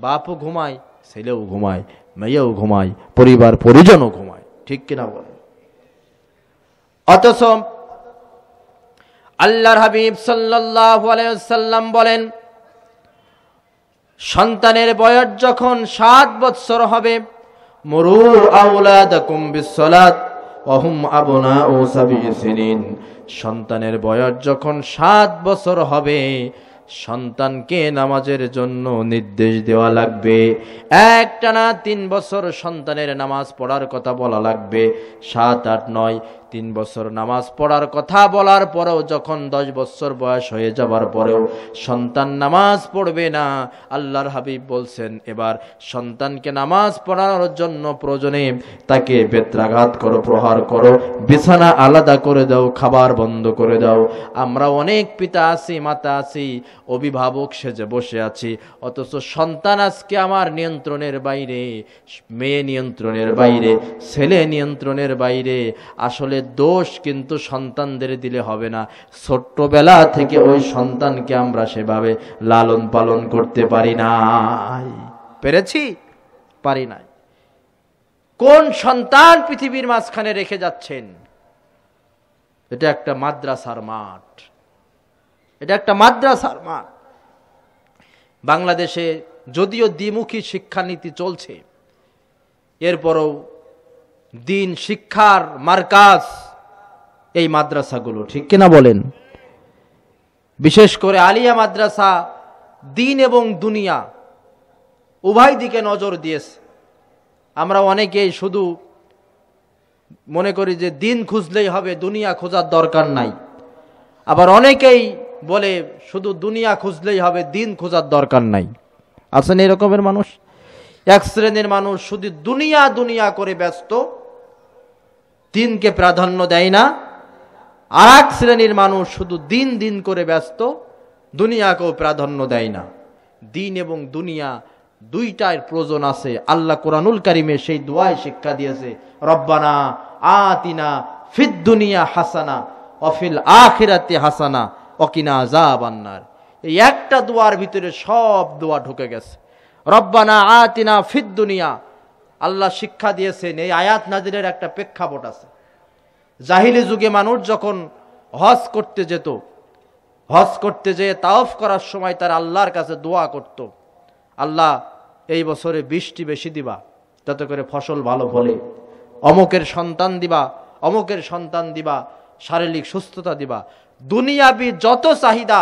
বাপও ঘুমায়, ছেলেও ঘুমায়, মেয়েও ঘুমায়, পরিবার পরিজনও ঘুমায়, ঠিক কিনা বলে? অথচ আল্লাহর হাবিব সাল্লাল্লাহু আলাইহি ওয়াসাল্লাম বলেন, সন্তানের বয়স যখন 7 বছর হবে, মুরু আওলাদাকুম বিস-সালাত ওয়া হুম আবনাউ 7 সিনিন, সন্তানের বয়স যখন 7 বছর হবে সন্তানকে নামাজের জন্য নির্দেশ দেওয়া লাগবে। একটানা 3 বছর সন্তানের নামাজ পড়ার কথা বলা লাগবে। 7, 8, 9, 3 বছর নামাজ পড়ার কথা বলার পরেও যখন 10 বছর বয়স হয়ে যাবার পরেও সন্তান নামাজ পড়বে না, আল্লাহর হাবিব বলছেন এবার সন্তানকে নামাজ পড়ানোর জন্য প্রয়োজনে তাকে বেত্রাঘাত করো, প্রহার করো, বিছানা আলাদা করে দাও, খাবার বন্ধ করে দাও। আমরা অনেক পিতা আছি, মাতা আছি, অভিভাবক সেজে বসে আছি, অথচ সন্তান আজকে আমার নিয়ন্ত্রণের বাইরে, মেয়ে নিয়ন্ত্রণের বাইরে, ছেলে নিয়ন্ত্রণের বাইরে। আসলে দোষ কিন্তু সন্তানদের দিলে হবে না, ছোট্টবেলা থেকে ওই সন্তানকে আমরা সেভাবে লালন পালন করতে পারি নাই। পেরেছি? পারি নাই। কোন সন্তান পৃথিবীর মাঝখানে রেখে যাচ্ছেন? এটা একটা মাদ্রাসার মাঠ, এটা একটা মাদ্রাসার মাঠ। বাংলাদেশে যদিও দ্বিমুখী শিক্ষানীতি চলছে, এরপরও দিন শিক্ষার মার্কাজ এই মাদ্রাসাগুলো, ঠিক কিনা বলেন? বিশেষ করে আলিয়া মাদ্রাসা দিন এবং দুনিয়া উভয় দিকে নজর দিয়েছে। আমরা অনেকেই শুধু মনে করি যে দিন খুঁজলেই হবে, দুনিয়া খোঁজার দরকার নাই। আবার অনেকেই বলে শুধু দুনিয়া খুঁজলেই হবে, দিন খোঁজার দরকার নাই। আছেন এরকমের মানুষ? এক শ্রেণীর মানুষ শুধু দুনিয়া দুনিয়া করে ব্যস্ত, দিনকে প্রাধান্য দেয় না। আর এক শ্রেণীর মানুষ শুধু দিন দিন করে ব্যস্ত, দুনিয়াকেও প্রাধান্য দেয় না। দিন এবং দুনিয়া দুইটার প্রয়োজন আছে। আল্লাহ কোরআনুল কারিমে সেই দোয়ায় শিক্ষা দিয়েছে, রব্বানা আতিনা ফিদ দুনিয়া হাসানা ওয়া ফিল আখিরাতি হাসানা ওয়া কিনা আযাবান নার। এই একটা দোয়ার ভিতরে সব দোয়া ঢুকে গেছে। রব্বানা আতিনা ফিদ দুনিয়া, আল্লাহ শিক্ষা দিয়েছেন। এই আয়াত নাজিলের একটা প্রেক্ষাপট আছে। জাহিলি যুগে মানুষ যখন হজ করতে যেত, হজ করতে যেয়ে তাওয়াফ করার সময় তারা আল্লাহর কাছে দোয়া করত, আল্লাহ এই বছরে বৃষ্টি বেশি দিবা যাতে করে ফসল ভালো ফলে, অমুকের সন্তান দিবা, অমুকের সন্তান দিবা, শারীরিক সুস্থতা দিবা। দুনিয়াবি যত চাহিদা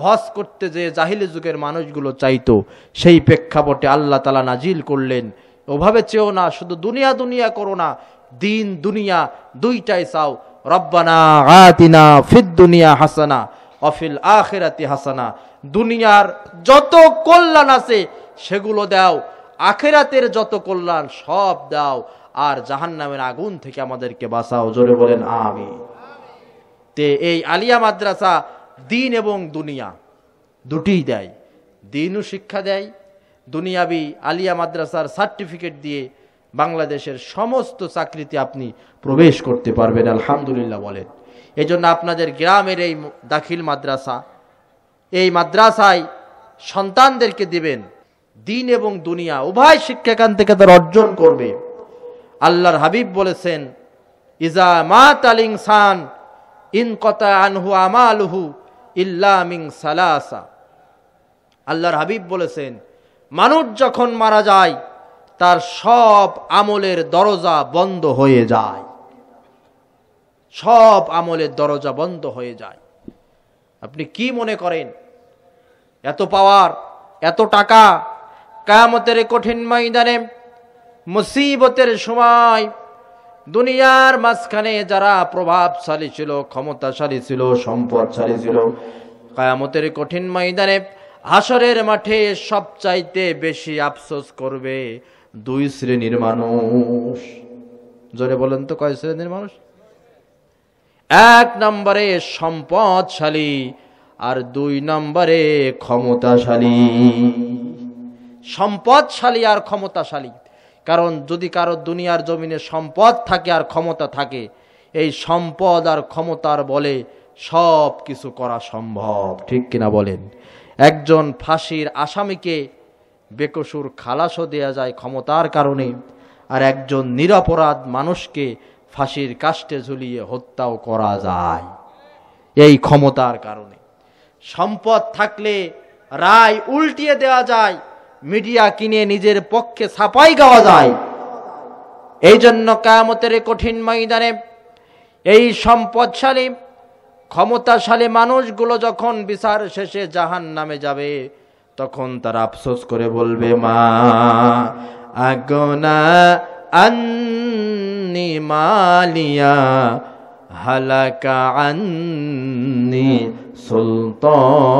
হজ করতে যেয়ে জাহিলি যুগের মানুষগুলো চাইতো, সেই প্রেক্ষাপটে আল্লাহ তাআলা নাজিল করলেন, ওভাবে চেও না, শুধু দুনিয়া দুনিয়া করো না, দিন দুনিয়া দুইটাই চাও। রব্বানা আতিনা ফিদ দুনিয়া হাসানা ওয়া ফিল আখিরাতি হাসানা। দুনিয়ার যত কল্যাণ আছে সেগুলো দাও, আখিরাতের যত কল্যাণ সব দাও, আর জাহান্নামের আগুন থেকে আমাদেরকে বাঁচাও। জোরে বলেন আমিন। তে এই আলিয়া মাদ্রাসা দিন এবং দুনিয়া দুটিই দেয়। দিনও শিক্ষা দেয়, দুনিয়াবি আলিয়া মাদ্রাসার সার্টিফিকেট দিয়ে বাংলাদেশের সমস্ত চাকরিতে আপনি প্রবেশ করতে পারবেন, আলহামদুলিল্লাহ বলেন। এই জন্য আপনাদের গ্রামের এই দাখিল মাদ্রাসা, এই মাদ্রাসায় সন্তানদেরকে দিবেন, দিন এবং দুনিয়া উভয় শিক্ষা এখান থেকে তারা অর্জন করবে। আল্লাহর হাবিব বলেছেন, ইজা মাতাল ইনসান ইনকাতা আনহু আমালুহু ইল্লা মিন সালাসা। আল্লাহর হাবিব বলেছেন, মানুষ যখন মারা যায় তার সব আমলের দরজা বন্ধ হয়ে যায়, সব আমলের দরজা বন্ধ হয়ে যায়। আপনি কি মনে করেন এত পাওয়ার, এত টাকা, কিয়ামতের কঠিন ময়দানে মুসিবতের সময় দুনিয়ার মাঝখানে যারা প্রভাবশালী ছিল, ক্ষমতাশালী ছিল, সম্পদশালী ছিল, কিয়ামতের কঠিন ময়দানে হাসরের মাঠে সবচাইতে বেশি আফসোস করবে দুই শ্রেণীর মানুষ। জোরে বলেন তো, কয় শ্রেণীর মানুষ? এক নম্বরে সম্পদশালী, আর 2 নম্বরে ক্ষমতাশালী। সম্পদশালী আর ক্ষমতাশালী, কারণ যদি কারো দুনিয়ার জমিনে সম্পদ থাকে আর ক্ষমতা থাকে, এই সম্পদ আর ক্ষমতার বলে সব কিছু করা সম্ভব, ঠিক কিনা বলেন? একজন ফাঁসির আসামিকে বেকসুর খালাসও দেয়া যায় ক্ষমতার কারণে, আর একজন নিরপরাধ মানুষকে ফাঁসির কাস্টে ঝুলিয়ে হত্যাও করা যায় এই ক্ষমতার কারণে। সম্পদ থাকলে রায় উল্টিয়ে দেওয়া যায়, মিডিয়া কিনে নিজের পক্ষে ছাপাই গাওয়া যায়। এই জন্য কিয়ামতের কঠিন ময়দানে এই সম্পদশালী ক্ষমতাশালী মানুষগুলো যখন বিচার শেষে জাহান্নামে যাবে, তখন তারা আফসোস করে বলবে, মা আগনা আন্নি মালিয়া হালাকা আন্নি সুলতানিয়া।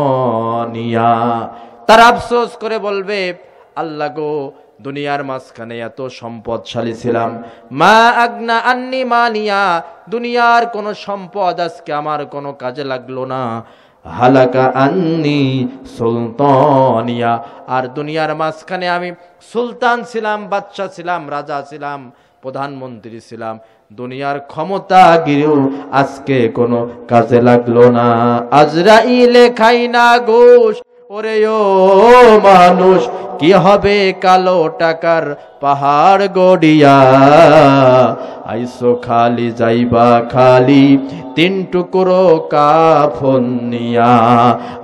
তারা আফসোস করে বলবে, আল্লাহ গো, দুনিয়ার মাঝখানে এত সম্পদশালী ছিলাম, মা আগনা আন্নি মালিয়া, দুনিয়ার কোন সম্পদ আজকে আমার কোনো কাজে লাগলো না, হালাকা আন্নি সুলতানিয়া, আর দুনিয়ার মাঝখানে আমি সুলতান ছিলাম, বাদশা ছিলাম, রাজা ছিলাম, প্রধানমন্ত্রী ছিলাম, দুনিয়ার ক্ষমতা গিরেও আজকে কোনো কাজে লাগলো না। আজরাইলে খাই না ঘুষ, ওরে ও মানুষ, কি হবে কালো টাকার পাহাড় গড়িয়া, আইসো খালি যাইবা খালি তিন টুকরো কাফন নিয়া,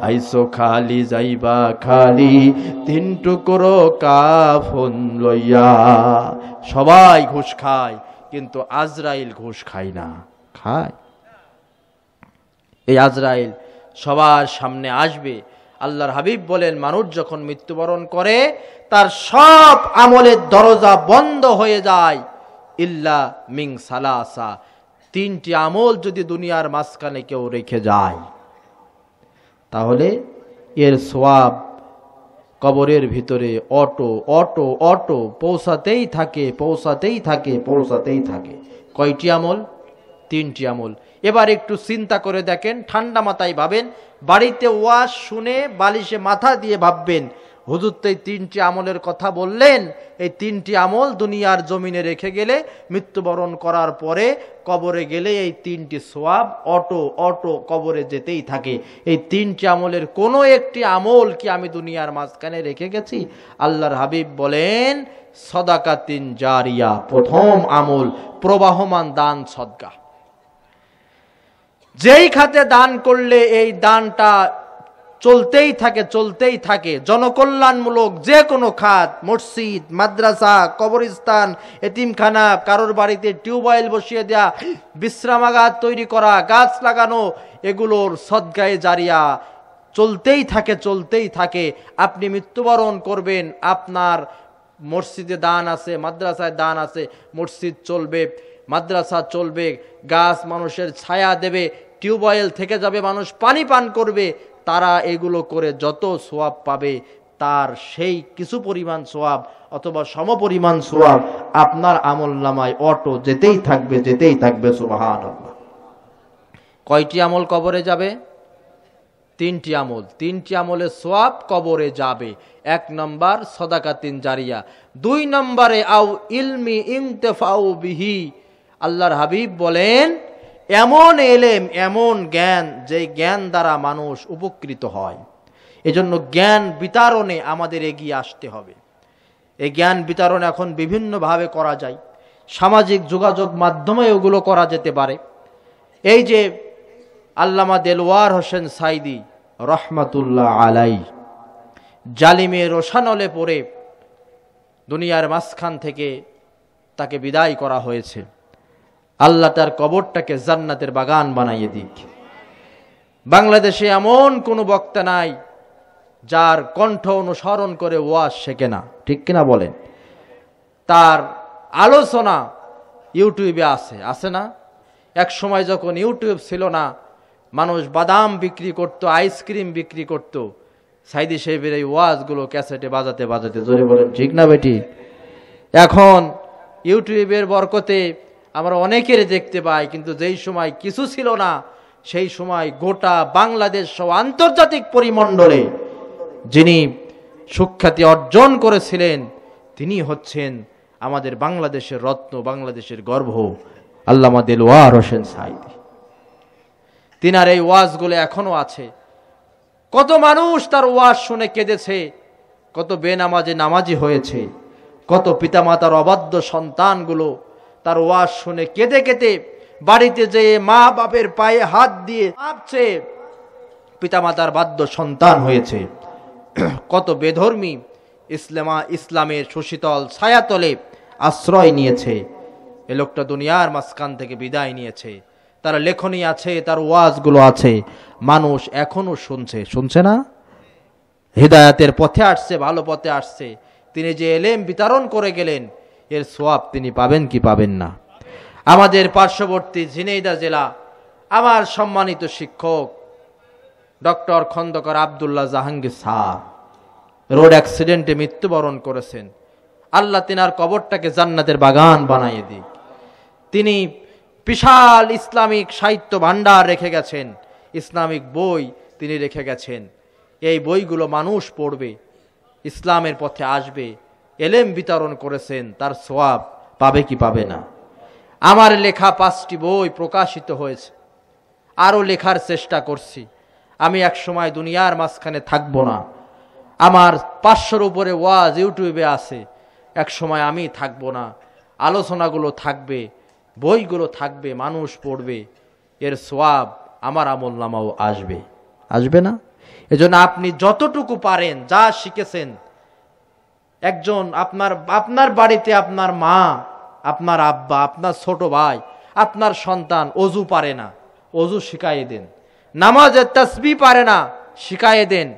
আইসো খালি যাইবা খালি তিন টুকরো কাফন লইয়া। সবাই ঘুষ খায়, কিন্তু আজরাইল ঘুষ খায় না। খায়? এই আজরাইল সবার সামনে আসবে। আল্লাহর হাবিব বলেন, মানুষ যখন মৃত্যুবরণ করে তার সব আমলের দরজা বন্ধ হয়ে যায়, ইল্লা মিং সালাসা, তিনটি আমল যদি দুনিয়ার মাঝখানে কেউ রেখে যায়, তাহলে এর সওয়াব কবরের ভিতরে অটো অটো অটো পৌঁছাতেই থাকে, পৌঁছাতেই থাকে, পৌঁছাতেই থাকে। কয়টি আমল? তিনটি আমল। এবার একটু চিন্তা করে দেখেন, ঠান্ডা মাথায় ভাবেন, বাড়িতে ওয়াজ শুনে বালিশে মাথা দিয়ে ভাববেন, হুজুর তো এই তিনটি আমলের কথা বললেন, এই তিনটি আমল দুনিয়ার জমিনে রেখে গেলে, মৃত্যুবরণ করার পরে কবরে গেলে এই তিনটি সওয়াব অটো অটো কবরে যেতেই থাকে। এই তিনটি আমলের কোনো একটি আমল কি আমি দুনিয়ার মাঝখানে রেখে গেছি? আল্লাহর হাবিব বলেন, সদাকাতিন জারিয়া, প্রথম আমল প্রবাহমান দান সদকা। যেই খাতে দান করলে এই দানটা চলতেই থাকে, চলতেই থাকে, জনকল্যাণমূলক যে কোনো খাত, মসজিদ, মাদ্রাসা, কবরস্থান, এতিমখানা, কারোর বাড়িতে টিউবওয়েল বসিয়ে দেয়া, বিশ্রামাগার তৈরি করা, গাছ লাগানো, এগুলোর সদকায়ে জারিয়া চলতেই থাকে, চলতেই থাকে। আপনি মৃত্যুবরণ করবেন, আপনার মসজিদে দান আছে, মাদ্রাসায় দান আছে, মসজিদ চলবে, মাদ্রাসা চলবে, গাছ মানুষের ছায়া দেবে, টিউবওয়েল থেকে যাবে, মানুষ পানি পান করবে, তারা এগুলো করে যত সওয়াব পাবে, তার সেই কিছু পরিমাণ সওয়াব অথবা সমপরিমাণ সওয়াব আপনার আমলনামায় অটো যেতেই থাকবে, যেতেই থাকবে। সুবহানাল্লাহ। কয়টি আমল কবরে যাবে? তিনটি আমল। তিনটি আমলের সওয়াব কবরে যাবে। এক নম্বর সদাকাতিন জারিয়া, দুই নম্বরে আও ইলমি ইনতিফাউ বিহি। আল্লাহর হাবিব বলেন, এমন এলেম, এমন জ্ঞান, যে জ্ঞান দ্বারা মানুষ উপকৃত হয়। এজন্য জ্ঞান বিতরণে আমাদের এগিয়ে আসতে হবে। এই জ্ঞান বিতরণ এখন বিভিন্নভাবে করা যায়, সামাজিক যোগাযোগ মাধ্যমে ওগুলো করা যেতে পারে। এই যে আল্লামা দেলওয়ার হোসেন সাইদি রহমাতুল্লাহ আলাই জালিমের রোশানলে পড়ে দুনিয়ার মাঝখান থেকে তাকে বিদায় করা হয়েছে। আল্লাহ তার কবরটাকে জান্নাতের বাগান বানাইয়ে দিক। বাংলাদেশে এমন কোনো বক্তা নাই যার কণ্ঠ অনুসরণ করে ওয়াজ শেখে না, ঠিক কিনা বলেন? তার আলোচনা ইউটিউবে আছে না? এক সময় যখন ইউটিউব ছিল না, মানুষ বাদাম বিক্রি করত, আইসক্রিম বিক্রি করত, সাইদি সাহেবের এই ওয়াজগুলো ক্যাসেটে বাজাতে বাজাতে, জোরে বলেন ঠিক না বেটি? এখন ইউটিউবের বরকতে আমরা অনেকের দেখতে পাই, কিন্তু যেই সময় কিছু ছিল না, সেই সময় গোটা বাংলাদেশ সহ আন্তর্জাতিক পরিমণ্ডলে যিনি সুখ্যাতি অর্জন করেছিলেন, তিনি হচ্ছেন আমাদের বাংলাদেশের রত্ন, বাংলাদেশের গর্ব, আল্লামা দেলওয়ার হোসেন সাইদি। তিনার এই ওয়াজগুলো এখনো আছে। কত মানুষ তার ওয়াজ শুনে কেঁদেছে, কত বেনামাজি নামাজি হয়েছে, কত পিতামাতার অবাধ্য সন্তানগুলো তার ওয়াজ শুনে কেঁদে কেঁদে বাড়িতে যেয়ে মা বাপের পায়ে হাত দিয়ে কাঁদছে, পিতামাতার বাধ্য সন্তান হয়েছে। কত বেধর্মী ইসলামের সুশীতল ছায়াতলে আশ্রয় নিয়েছে। এ লোকটা দুনিয়ার মাঝখান থেকে বিদায় নিয়েছে। তার লেখনী আছে, তার ওয়াজগুলো আছে, মানুষ এখনো শুনছে না? হিদায়াতের পথে আসছে, ভালো পথে আসছে। তিনি যে এলেম বিতরণ করে গেলেন, এর সওয়াব তিনি পাবেন কি পাবেন না? আমাদের পার্শ্ববর্তী ঝিনাইদহ জেলা, আমার সম্মানিত শিক্ষক doctor Khandaker Abdullah Jahangir sir road অ্যাক্সিডেন্টে মৃত্যুবরণ করেছেন। আল্লাহ তিনার কবরটাকে জান্নাতের বাগান বানাইয়ে দিক। তিনি বিশাল ইসলামিক সাহিত্য ভান্ডার রেখে গেছেন, ইসলামিক বই তিনি রেখে গেছেন। এই বইগুলো মানুষ পড়বে, ইসলামের পথে আসবে, এলেম বিতরণ করেছেন, তার সওয়াব পাবে কি পাবে না? আমার লেখা 5টি বই প্রকাশিত হয়েছে, আরও লেখার চেষ্টা করছি। আমি এক সময় দুনিয়ার মাঝখানে থাকবো না। আমার 500-র উপরে ওয়াজ ইউটিউবে আছে, এক সময় আমি থাকবো না। আলোচনাগুলো থাকবে, বইগুলো থাকবে, মানুষ পড়বে, এর সওয়াব আমার আমলনামাও আসবে না? এজন্য আপনি যতটুকু পারেন, যা শিখেছেন, একজন আপনার বাড়িতে আপনার মা, আপনার আব্বা, আপনার ছোট ভাই, আপনার সন্তান অজু পারে না, অজু শিখাইয়ে দেন। নামাজের তাসবিহ পারে না, শিখাইয়ে দেন।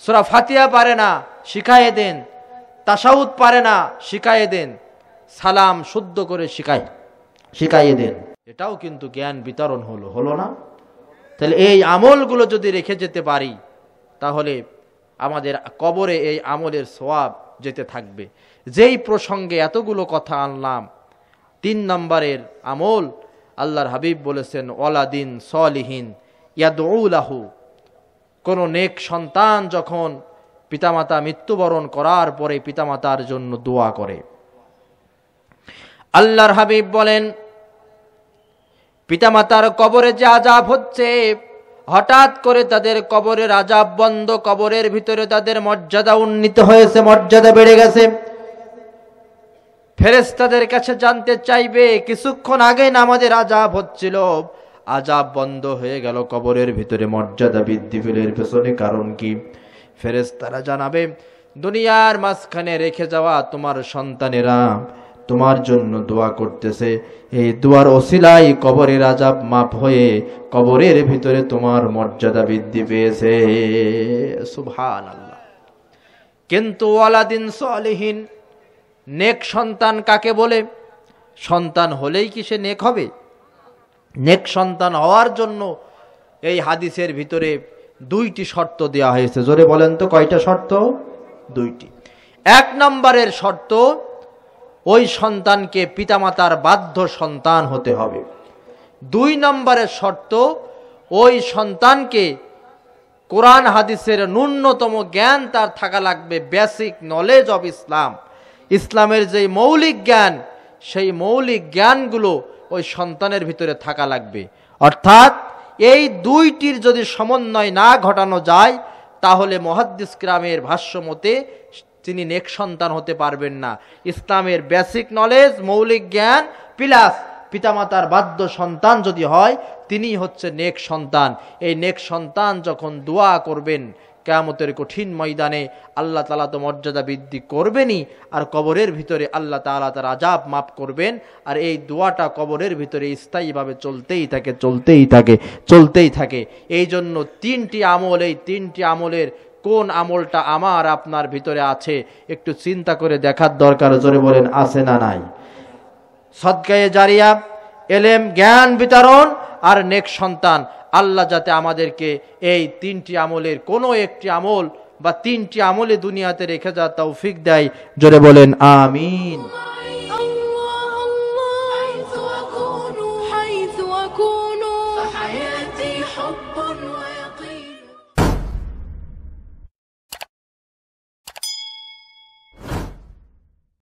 সূরা ফাতিহা পারে না, শিখাইয়ে দেন। তাশাহুদ পারে না, শিখাইয়ে দেন। সালাম শুদ্ধ করে শিখাইয়ে দেন। এটাও কিন্তু জ্ঞান বিতরণ হলো না? তাহলে এই আমলগুলো যদি রেখে যেতে পারি, তাহলে আমাদের কবরে এই আমলের সওয়াব যেতে থাকবে। যেই প্রসঙ্গে এতগুলো কথা আনলাম, 3 নম্বরের আমল, আল্লাহর হাবিব বলেছেন ওয়ালাদিন সলিহিন ইয়াদউ লাহু। কোন নেক সন্তান যখন পিতামাতা মৃত্যুবরণ করার পরে পিতামাতার জন্য দোয়া করে, আল্লাহর হাবিব বলেন পিতামাতার কবরে যে আযাব হচ্ছে, হঠাৎ করে তাদের কবরের আযাব বন্ধ, কবরের ভিতরে তাদের মর্যাদা উন্নীত হয়েছে, মর্যাদা বেড়ে গেছে। ফেরেশতাদের কাছে জানতে চাইবে, কিছুক্ষণ আগে নামাজের আযাব হচ্ছিল, আযাব বন্ধ হয়ে গেল, কবরের ভিতরে মর্যাদা বৃদ্ধি পেল, এর পেছনে কারণ কি? ফেরেশতারা জানাবে, দুনিয়ার মাঝখানে রেখে যাওয়া তোমার সন্তানেরা তোমার জন্য দোয়া করতেছে, এই দোয়ার ওসিলায় কবরের আযাব মাফ হয়ে কবরের ভিতরে তোমার মর্যাদা বৃদ্ধি পেয়েছে। সুবহানাল্লাহ। কিন্তু ওয়ালাদিন সলিহিন, নেক সন্তান কাকে বলে? সন্তান হলেই কি সে নেক হবে? নেক সন্তান হওয়ার জন্য এই হাদিসের ভিতরে 2টি শর্ত দেওয়া হয়েছে। জোরে বলেন তো, কয়টা শর্ত? 2টি। 1 নম্বরের শর্ত, ওই সন্তানকে পিতামাতার বাধ্য সন্তান হতে হবে। 2 নম্বরের শর্ত, ওই সন্তানকে কোরআন হাদিসের ন্যূনতম জ্ঞান তার থাকা লাগবে, বেসিক নলেজ অফ ইসলাম। ইসলামের যে মৌলিক জ্ঞান, সেই মৌলিক জ্ঞানগুলো ওই সন্তানের ভিতরে থাকা লাগবে। অর্থাৎ এই 2টির যদি সমন্বয় না ঘটানো যায়, তাহলে মুহাদ্দিস কিরামের ভাষ্য মতে তিনি নেক সন্তান হতে পারবেন না। ইসলামের বেসিক নলেজ, মৌলিক জ্ঞান প্লাস পিতামাতার বাধ্য সন্তান যদি হয়, তিনি হচ্ছে নেক সন্তান। এই নেক সন্তান যখন দোয়া করবেন কিয়ামতের কঠিন ময়দানে, আল্লাহ তাআলা তো মর্যাদা বৃদ্ধি করবেনই, আর কবরের ভিতরে আল্লাহ তাআলা তার আযাব মাফ করবেন। আর এই দোয়াটা কবরের ভিতরে স্থায়ীভাবে চলতেই থাকে। এই জন্য 3টি আমল, এই 3টি আমলের কোন আমলটা আমার আপনার ভিতরে আছে একটু চিন্তা করে দেখার দরকার। জোরে বলেন, আছে না নাই? সদকায়ে জারিয়া, এলেম জ্ঞান বিতরণ আর নেক সন্তান। আল্লাহ যাতে আমাদেরকে এই 3টি আমলের কোনো একটি আমল বা 3টি আমলে দুনিয়াতে রেখে যাওয়ার তৌফিক দেয়। জোরে বলেন আমিন।